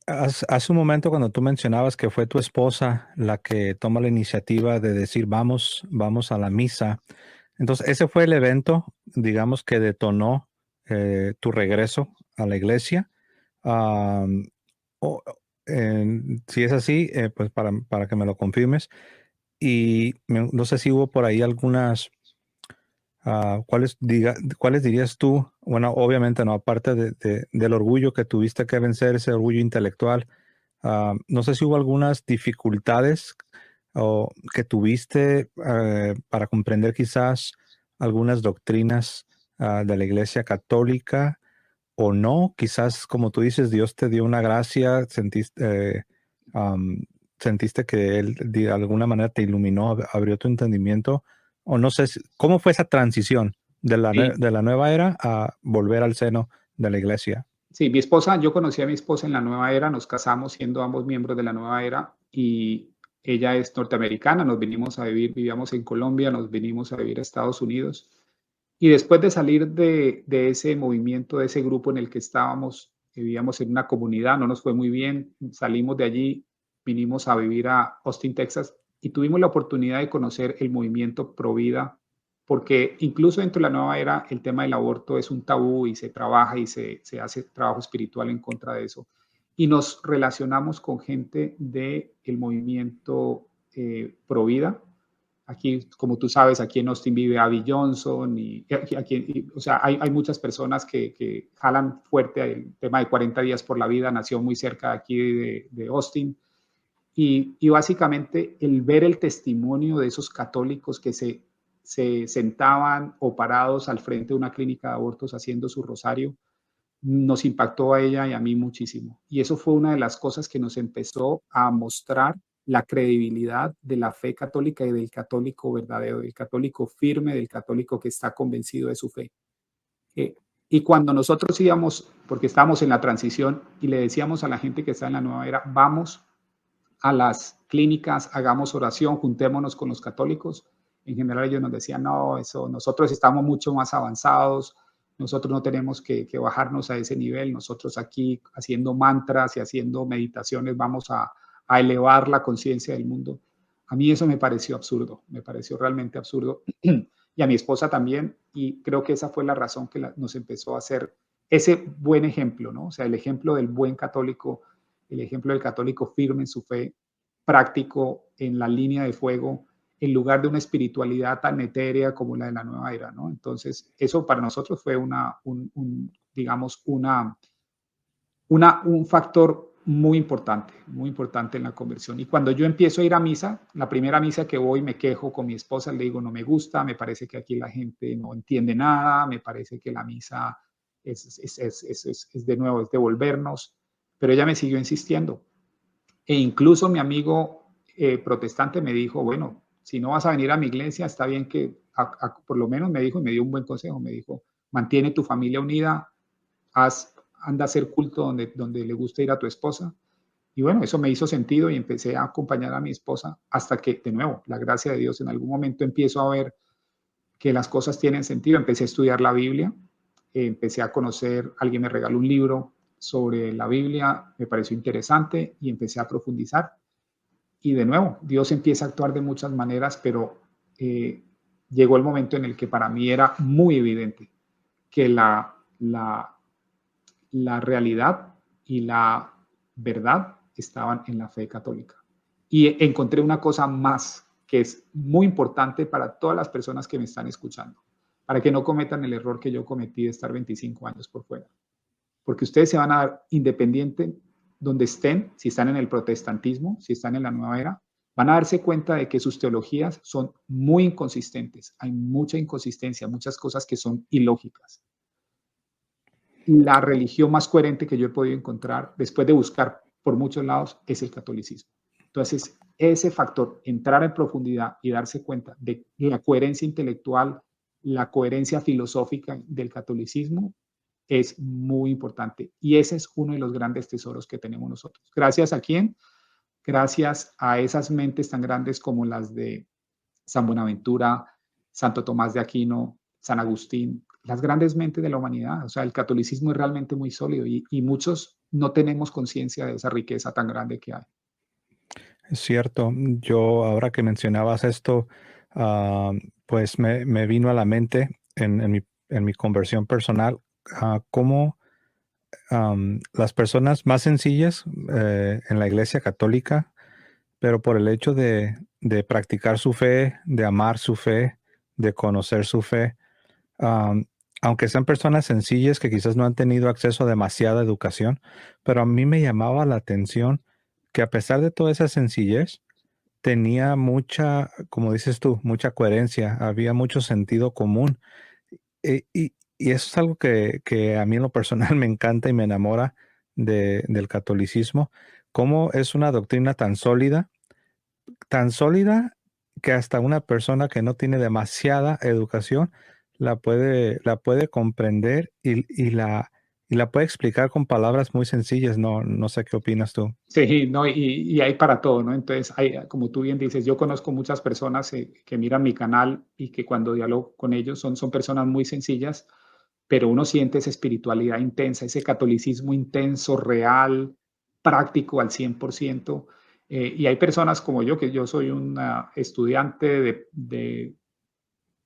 [SPEAKER 2] hace un momento cuando tú mencionabas que fue tu esposa la que toma la iniciativa de decir vamos a la misa, entonces ese fue el evento, digamos, que detonó tu regreso a la iglesia. Am, o- si es así, pues para que me lo confirmes. Y no sé si hubo por ahí algunas, ¿cuáles dirías tú? Bueno, obviamente no, aparte del orgullo que tuviste que vencer, ese orgullo intelectual, no sé si hubo algunas dificultades o que tuviste para comprender quizás algunas doctrinas de la Iglesia Católica o no. Quizás, como tú dices, Dios te dio una gracia, am, sentiste que Él de alguna manera te iluminó, abrió tu entendimiento, o no sé, ¿cómo fue esa transición
[SPEAKER 3] Sí,
[SPEAKER 2] de la nueva era a volver al seno de la iglesia?
[SPEAKER 3] sí, mi esposa, yo conocí a mi esposa en la nueva era, nos casamos siendo ambos miembros de la nueva era y ella es norteamericana, nos vinimos a vivir, vivíamos en Colombia, nos vinimos a vivir a Estados Unidos. Y después de salir de ese movimiento, de ese grupo en el que estábamos, vivíamos en una comunidad, no nos fue muy bien, salimos de allí, vinimos a vivir a Austin, Texas, y tuvimos la oportunidad de conocer el movimiento Pro Vida, porque incluso dentro de la nueva era el tema del aborto es un tabú y se trabaja y se hace trabajo espiritual en contra de eso. Y nos relacionamos con gente del movimiento Pro Vida. Aquí, como tú sabes, aquí en Austin vive Abby Johnson o sea, hay muchas personas que jalan fuerte el tema de 40 días por la vida, nació muy cerca de aquí de Austin. Y básicamente el ver el testimonio de esos católicos que se sentaban o parados al frente de una clínica de abortos haciendo su rosario, nos impactó a ella y a mí muchísimo. Y eso fue una de las cosas que nos empezó a mostrar la credibilidad de la fe católica y del católico verdadero, del católico firme, del católico que está convencido de su fe. Eh, y cuando nosotros íbamos, porque estábamos en la transición y le decíamos a la gente que está en la nueva era, vamos a las clínicas, hagamos oración, juntémonos con los católicos. En general ellos nos decían, no, eso, nosotros estamos mucho más avanzados, nosotros no tenemos que bajarnos a ese nivel, nosotros aquí haciendo mantras y haciendo meditaciones vamos a elevar la conciencia del mundo. A mí eso me pareció absurdo, me pareció realmente absurdo. Y a mi esposa también, y creo que esa fue la razón que nos empezó a hacer ese buen ejemplo, ¿no? O sea, el ejemplo del buen católico, el ejemplo del católico firme en su fe, práctico en la línea de fuego, en lugar de una espiritualidad tan etérea como la de la nueva era, ¿no? Entonces, eso para nosotros fue digamos, un factor muy importante en la conversión. Y cuando yo empiezo a ir a misa, la primera misa que voy me quejo con mi esposa, le digo, no me gusta, me parece que aquí la gente no entiende nada, me parece que la misa es de nuevo, es devolvernos, pero ella me siguió insistiendo. E incluso mi amigo protestante me dijo, bueno, si no vas a venir a mi iglesia, está bien que, por lo menos me dijo, y me dio un buen consejo, me dijo, mantiene tu familia unida, anda a hacer culto donde le gusta ir a tu esposa. Y bueno, eso me hizo sentido y empecé a acompañar a mi esposa hasta que, de nuevo, la gracia de Dios, en algún momento empiezo a ver que las cosas tienen sentido. Empecé a estudiar la Biblia, empecé a conocer, alguien me regaló un libro sobre la Biblia, me pareció interesante y empecé a profundizar. Y de nuevo, Dios empieza a actuar de muchas maneras, pero llegó el momento en el que para mí era muy evidente que la realidad y la verdad estaban en la fe católica. Y encontré una cosa más que es muy importante para todas las personas que me están escuchando, para que no cometan el error que yo cometí de estar 25 años por fuera. Porque ustedes se van a dar independiente donde estén, si están en el protestantismo, si están en la nueva era, van a darse cuenta de que sus teologías son muy inconsistentes. Hay mucha inconsistencia, muchas cosas que son ilógicas. La religión más coherente que yo he podido encontrar después de buscar por muchos lados es el catolicismo. Entonces, ese factor, entrar en profundidad y darse cuenta de la coherencia intelectual, la coherencia filosófica del catolicismo es muy importante. Y ese es uno de los grandes tesoros que tenemos nosotros. ¿Gracias a quién? Gracias a esas mentes tan grandes como las de San Buenaventura, Santo Tomás de Aquino, San Agustín, las grandes mentes de la humanidad. O sea, el catolicismo es realmente muy sólido y muchos no tenemos conciencia de esa riqueza tan grande que hay.
[SPEAKER 2] Es cierto. Yo, ahora que mencionabas esto, pues me vino a la mente en mi conversión personal, cómo las personas más sencillas en la Iglesia Católica, pero por el hecho de practicar su fe, de amar su fe, de conocer su fe, aunque sean personas sencillas que quizás no han tenido acceso a demasiada educación, pero a mí me llamaba la atención que a pesar de toda esa sencillez, tenía mucha, como dices tú, mucha coherencia, había mucho sentido común. Y eso es algo que a mí en lo personal me encanta y me enamora del catolicismo, cómo es una doctrina tan sólida que hasta una persona que no tiene demasiada educación la puede comprender y la puede explicar con palabras muy sencillas. No sé qué opinas tú.
[SPEAKER 3] Sí, no, y hay para todo, ¿no? Entonces, como tú bien dices, yo conozco muchas personas que miran mi canal y que cuando dialogo con ellos son personas muy sencillas, pero uno siente esa espiritualidad intensa, ese catolicismo intenso, real, práctico al 100%. Y hay personas como yo, que yo soy un estudiante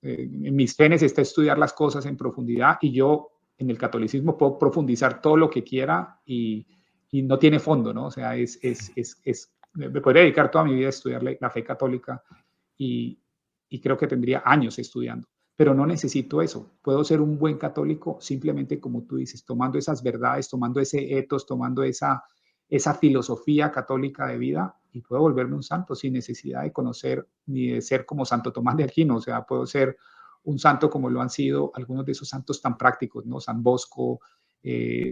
[SPEAKER 3] en mis genes está estudiar las cosas en profundidad y yo en el catolicismo puedo profundizar todo lo que quiera y no tiene fondo, ¿no? O sea, me podría dedicar toda mi vida a estudiar la fe católica y creo que tendría años estudiando, pero no necesito eso. Puedo ser un buen católico simplemente como tú dices, tomando esas verdades, tomando ese ethos, tomando esa filosofía católica de vida y puedo volverme un santo sin necesidad de conocer ni de ser como Santo Tomás de Aquino. O sea, puedo ser un santo como lo han sido algunos de esos santos tan prácticos, ¿no? San Bosco,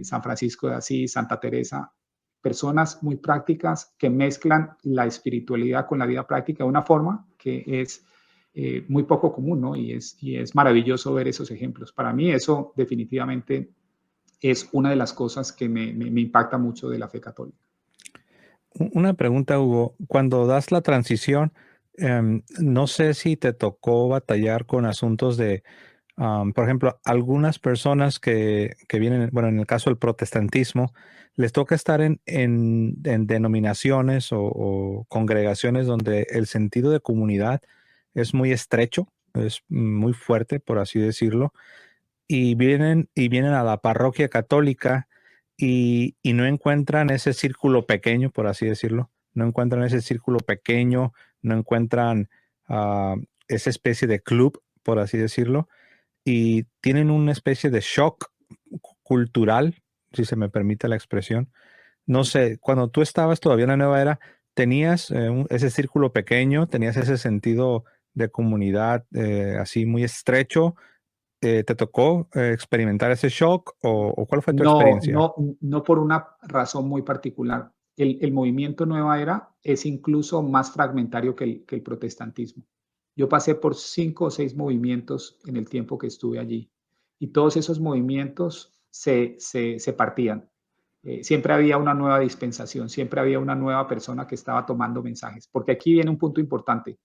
[SPEAKER 3] San Francisco de Asís, Santa Teresa, personas muy prácticas que mezclan la espiritualidad con la vida práctica de una forma que es muy poco común, ¿no? Y es maravilloso ver esos ejemplos. Para mí eso definitivamente es una de las cosas que me impacta mucho de la fe católica.
[SPEAKER 2] Una pregunta, Hugo. Cuando das la transición, no sé si te tocó batallar con asuntos de, por ejemplo, algunas personas que vienen, bueno, en el caso del protestantismo, les toca estar en denominaciones o congregaciones donde el sentido de comunidad es muy estrecho, es muy fuerte, por así decirlo, y vienen a la parroquia católica y no encuentran ese círculo pequeño, por así decirlo, no encuentran ese círculo pequeño, no encuentran esa especie de club, por así decirlo, y tienen una especie de shock cultural, si se me permite la expresión. No sé, cuando tú estabas todavía en la nueva era, ¿tenías ese círculo pequeño, tenías ese sentido de comunidad así muy estrecho? ¿Te tocó experimentar ese shock o cuál fue tu experiencia?
[SPEAKER 3] No por una razón muy particular. El movimiento Nueva Era es incluso más fragmentario que el protestantismo. Yo pasé por 5 o 6 movimientos en el tiempo que estuve allí y todos esos movimientos se partían. Siempre había una nueva dispensación, siempre había una nueva persona que estaba tomando mensajes, porque aquí viene un punto importante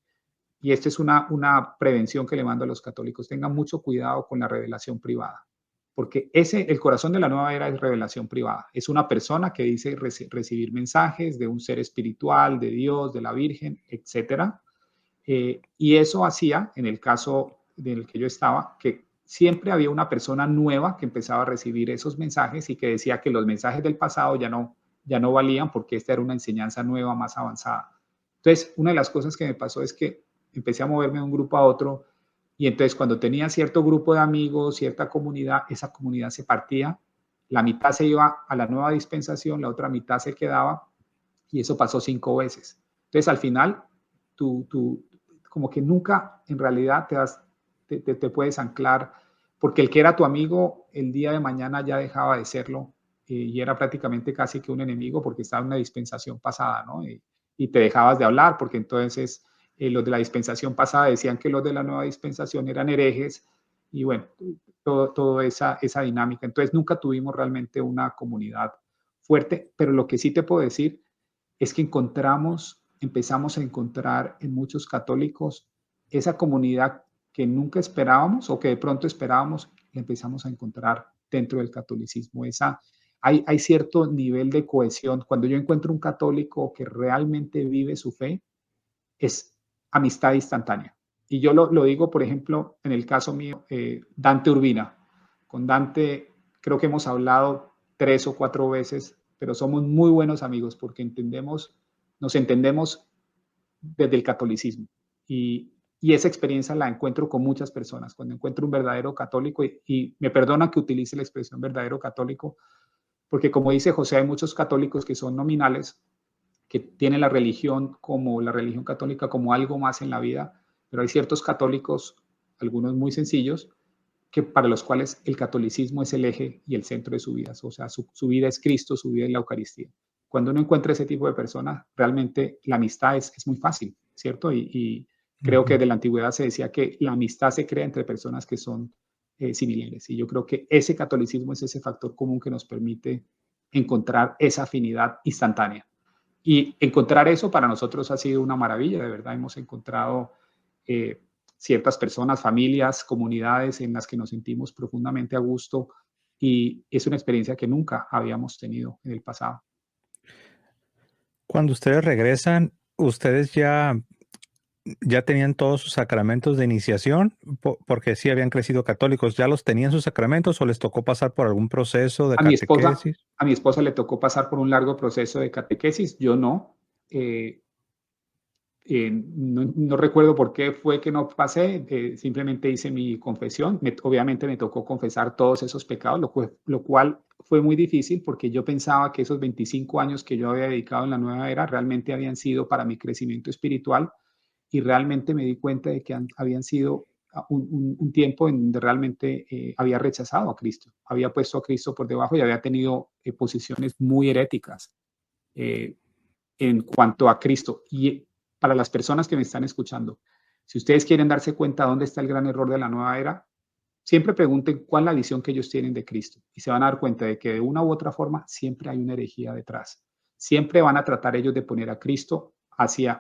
[SPEAKER 3] y esto es una prevención que le mando a los católicos. Tengan mucho cuidado con la revelación privada, porque el corazón de la nueva era es revelación privada. Es una persona que dice recibir mensajes de un ser espiritual, de Dios, de la Virgen, etcétera. Y eso hacía, en el caso en el que yo estaba, que siempre había una persona nueva que empezaba a recibir esos mensajes y que decía que los mensajes del pasado ya no valían porque esta era una enseñanza nueva, más avanzada. Entonces, una de las cosas que me pasó es que empecé a moverme de un grupo a otro y entonces cuando tenía cierto grupo de amigos, cierta comunidad, esa comunidad se partía, la mitad se iba a la nueva dispensación, la otra mitad se quedaba y eso pasó 5 veces. Entonces, al final, tú como que nunca en realidad te puedes anclar, porque el que era tu amigo el día de mañana ya dejaba de serlo y era prácticamente casi que un enemigo porque estaba en una dispensación pasada, ¿no? Y te dejabas de hablar porque entonces los de la dispensación pasada decían que los de la nueva dispensación eran herejes y bueno, toda esa dinámica. Entonces nunca tuvimos realmente una comunidad fuerte, pero lo que sí te puedo decir es que empezamos a encontrar en muchos católicos esa comunidad que nunca esperábamos o que de pronto esperábamos, la empezamos a encontrar dentro del catolicismo. Hay cierto nivel de cohesión. Cuando yo encuentro un católico que realmente vive su fe, es amistad instantánea. Y yo lo digo, por ejemplo, en el caso mío, Dante Urbina. Con Dante creo que hemos hablado 3 o 4 veces, pero somos muy buenos amigos porque nos entendemos desde el catolicismo. Y esa experiencia la encuentro con muchas personas. Cuando encuentro un verdadero católico, y me perdonan que utilice la expresión verdadero católico, porque como dice José, hay muchos católicos que son nominales, que tienen la religión como la religión católica como algo más en la vida, pero hay ciertos católicos, algunos muy sencillos, que para los cuales el catolicismo es el eje y el centro de su vida, o sea, su vida es Cristo, su vida es la Eucaristía. Cuando uno encuentra ese tipo de personas, realmente la amistad es muy fácil, ¿cierto? Y creo que de la antigüedad se decía que la amistad se crea entre personas que son similares. Y yo creo que ese catolicismo es ese factor común que nos permite encontrar esa afinidad instantánea. Y encontrar eso para nosotros ha sido una maravilla, de verdad. Hemos encontrado ciertas personas, familias, comunidades en las que nos sentimos profundamente a gusto y es una experiencia que nunca habíamos tenido en el pasado.
[SPEAKER 2] Cuando ustedes regresan, ¿ustedes ya tenían todos sus sacramentos de iniciación? Porque sí habían crecido católicos. ¿Ya los tenían sus sacramentos o les tocó pasar por algún proceso de catequesis?
[SPEAKER 3] A mi esposa le tocó pasar por un largo proceso de catequesis, yo no. No recuerdo por qué fue que no pasé, simplemente hice mi confesión. Obviamente me tocó confesar todos esos pecados, lo cual fue muy difícil porque yo pensaba que esos 25 años que yo había dedicado en la nueva era realmente habían sido para mi crecimiento espiritual y realmente me di cuenta de que habían sido un tiempo en donde realmente había rechazado a Cristo, había puesto a Cristo por debajo y había tenido posiciones muy heréticas en cuanto a Cristo. Y para las personas que me están escuchando, si ustedes quieren darse cuenta dónde está el gran error de la nueva era, siempre pregunten cuál es la visión que ellos tienen de Cristo y se van a dar cuenta de que de una u otra forma siempre hay una herejía detrás. Siempre van a tratar ellos de poner a Cristo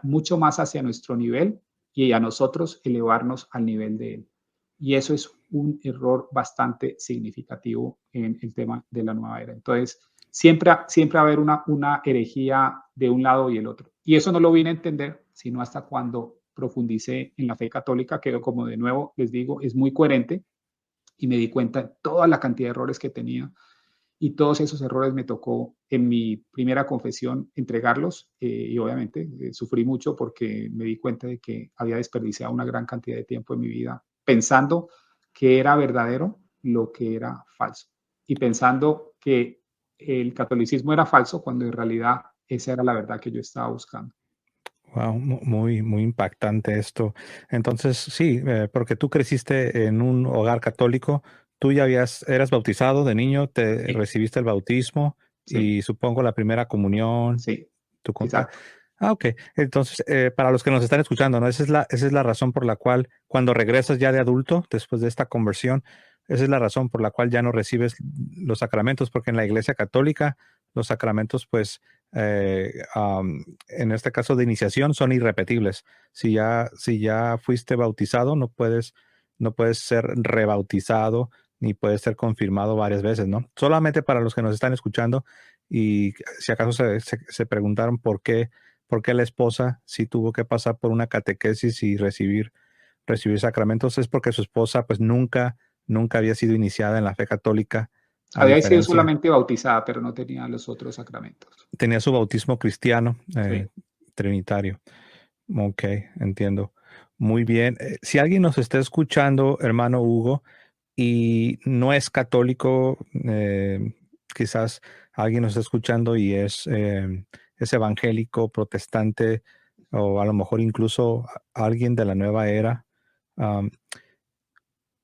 [SPEAKER 3] mucho más hacia nuestro nivel y a nosotros elevarnos al nivel de Él. Y eso es un error bastante significativo en el tema de la nueva era. Entonces, siempre va a haber una herejía de un lado y el otro. Y eso no lo vine a entender, sino hasta cuando profundicé en la fe católica, que como de nuevo les digo, es muy coherente y me di cuenta de toda la cantidad de errores que tenía y todos esos errores me tocó en mi primera confesión entregarlos y obviamente sufrí mucho porque me di cuenta de que había desperdiciado una gran cantidad de tiempo en mi vida pensando que era verdadero lo que era falso y pensando que el catolicismo era falso cuando en realidad esa era la verdad que yo estaba buscando.
[SPEAKER 2] Wow, muy, muy impactante esto. Entonces, sí, porque tú creciste en un hogar católico, tú ya eras bautizado de niño,
[SPEAKER 3] Sí,
[SPEAKER 2] recibiste el bautismo
[SPEAKER 3] sí,
[SPEAKER 2] y supongo la primera comunión.
[SPEAKER 3] sí,
[SPEAKER 2] Tu
[SPEAKER 3] exacto.
[SPEAKER 2] Ok. Entonces, para los que nos están escuchando, ¿no? Esa es la razón por la cual cuando regresas ya de adulto, después de esta conversión, esa es la razón por la cual ya no recibes los sacramentos, porque en la Iglesia Católica los sacramentos, pues, en este caso de iniciación, son irrepetibles. Si ya fuiste bautizado, no puedes ser rebautizado ni puedes ser confirmado varias veces, ¿no? Solamente para los que nos están escuchando y si acaso se preguntaron por qué la esposa sí tuvo que pasar por una catequesis y recibir sacramentos, es porque su esposa pues nunca había sido iniciada en la fe católica, a
[SPEAKER 3] Había sido
[SPEAKER 2] diferencia,
[SPEAKER 3] solamente bautizada, pero no tenía los otros sacramentos.
[SPEAKER 2] tenía su bautismo cristiano,
[SPEAKER 3] Sí.
[SPEAKER 2] trinitario. Ok, entiendo. Muy bien. Si alguien nos está escuchando, hermano Hugo, y no es católico, quizás alguien nos está escuchando y es evangélico, protestante, o a lo mejor incluso alguien de la nueva era. um,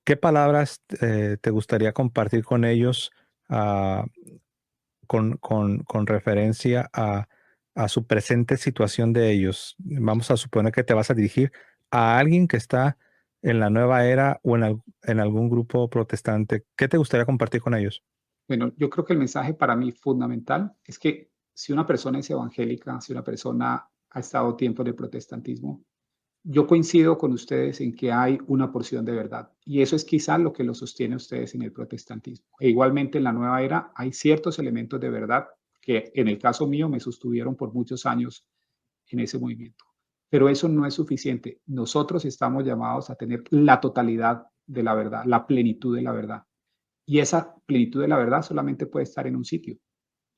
[SPEAKER 2] ¿Qué palabras te gustaría compartir con ellos, ah, con referencia a su presente situación de ellos? Vamos a suponer que te vas a dirigir a alguien que está en la nueva era o en algún grupo protestante. ¿Qué te gustaría compartir con ellos?
[SPEAKER 3] Bueno, yo creo que el mensaje para mí fundamental es que si una persona es evangélica, si una persona ha estado tiempo en el protestantismo, yo coincido con ustedes en que hay una porción de verdad y eso es quizá lo que lo sostiene a ustedes en el protestantismo. E igualmente en la nueva era hay ciertos elementos de verdad que en el caso mío me sostuvieron por muchos años en ese movimiento. Pero eso no es suficiente. Nosotros estamos llamados a tener la totalidad de la verdad, la plenitud de la verdad. Y esa plenitud de la verdad solamente puede estar en un sitio.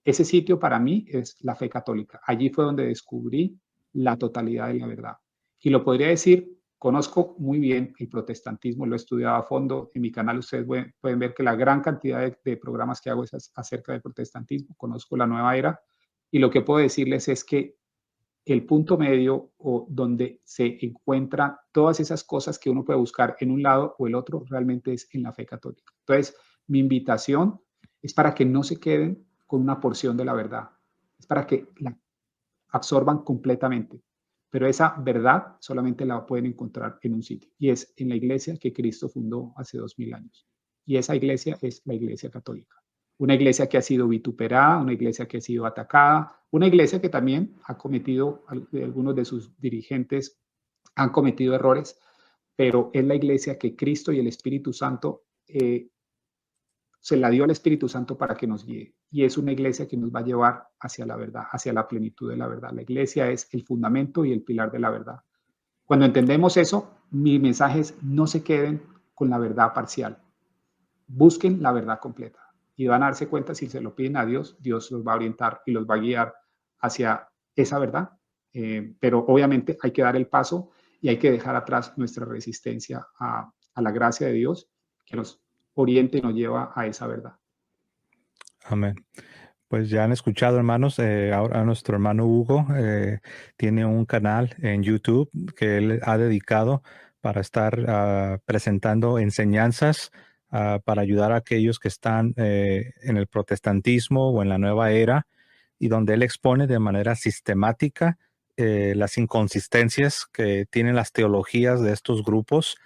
[SPEAKER 3] Ese sitio para mí es la fe católica. Allí fue donde descubrí la totalidad de la verdad. Y lo podría decir, conozco muy bien el protestantismo, lo he estudiado a fondo. En mi canal ustedes pueden ver que la gran cantidad de programas que hago es acerca del protestantismo. Conozco la nueva era y lo que puedo decirles es que el punto medio o donde se encuentran todas esas cosas que uno puede buscar en un lado o el otro realmente es en la fe católica. Entonces, mi invitación es para que no se queden con una porción de la verdad, es para que la absorban completamente. Pero esa verdad solamente la pueden encontrar en un sitio y es en la iglesia que Cristo fundó hace 2000 años. Y esa iglesia es la iglesia católica. Una iglesia que ha sido vituperada, una iglesia que ha sido atacada, una iglesia que también ha cometido, algunos de sus dirigentes han cometido errores, pero es la iglesia que Cristo y el Espíritu Santo se la dio al Espíritu Santo para que nos guíe. Y es una iglesia que nos va a llevar hacia la verdad, hacia la plenitud de la verdad. La iglesia es el fundamento y el pilar de la verdad. Cuando entendemos eso, mi mensaje es no se queden con la verdad parcial. Busquen la verdad completa. Y van a darse cuenta, si se lo piden a Dios, Dios los va a orientar y los va a guiar hacia esa verdad. Pero obviamente hay que dar el paso y hay que dejar atrás nuestra resistencia a la gracia de Dios que nos oriente y nos lleva a esa verdad.
[SPEAKER 2] Amén. Pues ya han escuchado, hermanos, ahora nuestro hermano Hugo tiene un canal en YouTube que él ha dedicado para estar presentando enseñanzas para ayudar a aquellos que están en el protestantismo o en la nueva era, y donde él expone de manera sistemática las inconsistencias que tienen las teologías de estos grupos.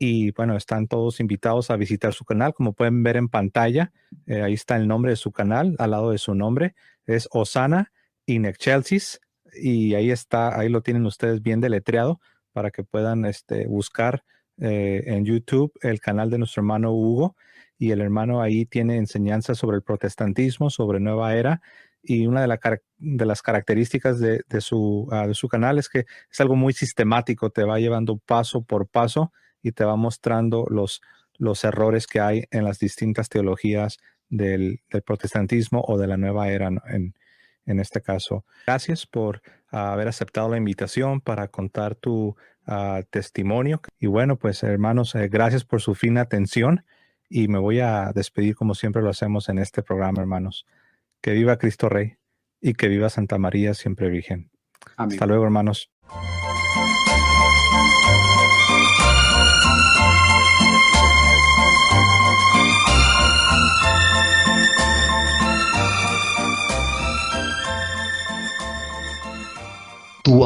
[SPEAKER 2] Y bueno, están todos invitados a visitar su canal. Como pueden ver en pantalla, ahí está el nombre de su canal, al lado de su nombre. Es Osana in Excelsis. Y ahí está, ahí lo tienen ustedes bien deletreado para que puedan buscar en YouTube el canal de nuestro hermano Hugo. Y el hermano ahí tiene enseñanzas sobre el protestantismo, sobre nueva era. Y una de las características de su canal es que es algo muy sistemático, te va llevando paso por paso y te va mostrando los errores que hay en las distintas teologías del protestantismo o de la nueva era, ¿no? En este caso. Gracias por haber aceptado la invitación para contar tu testimonio. Y bueno, pues hermanos, gracias por su fina atención y me voy a despedir como siempre lo hacemos en este programa, hermanos. Que viva Cristo Rey y que viva Santa María siempre Virgen.
[SPEAKER 3] Amén.
[SPEAKER 2] Hasta luego, hermanos.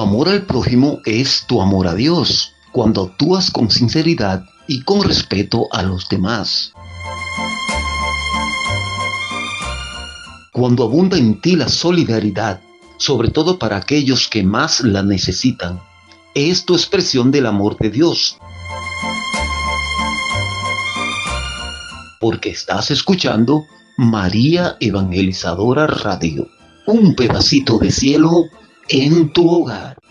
[SPEAKER 4] amor al prójimo es tu amor a Dios, cuando actúas con sinceridad y con respeto a los demás. Cuando abunda en ti la solidaridad, sobre todo para aquellos que más la necesitan, es tu expresión del amor de Dios. Porque estás escuchando María Evangelizadora Radio, un pedacito de cielo en tu hogar.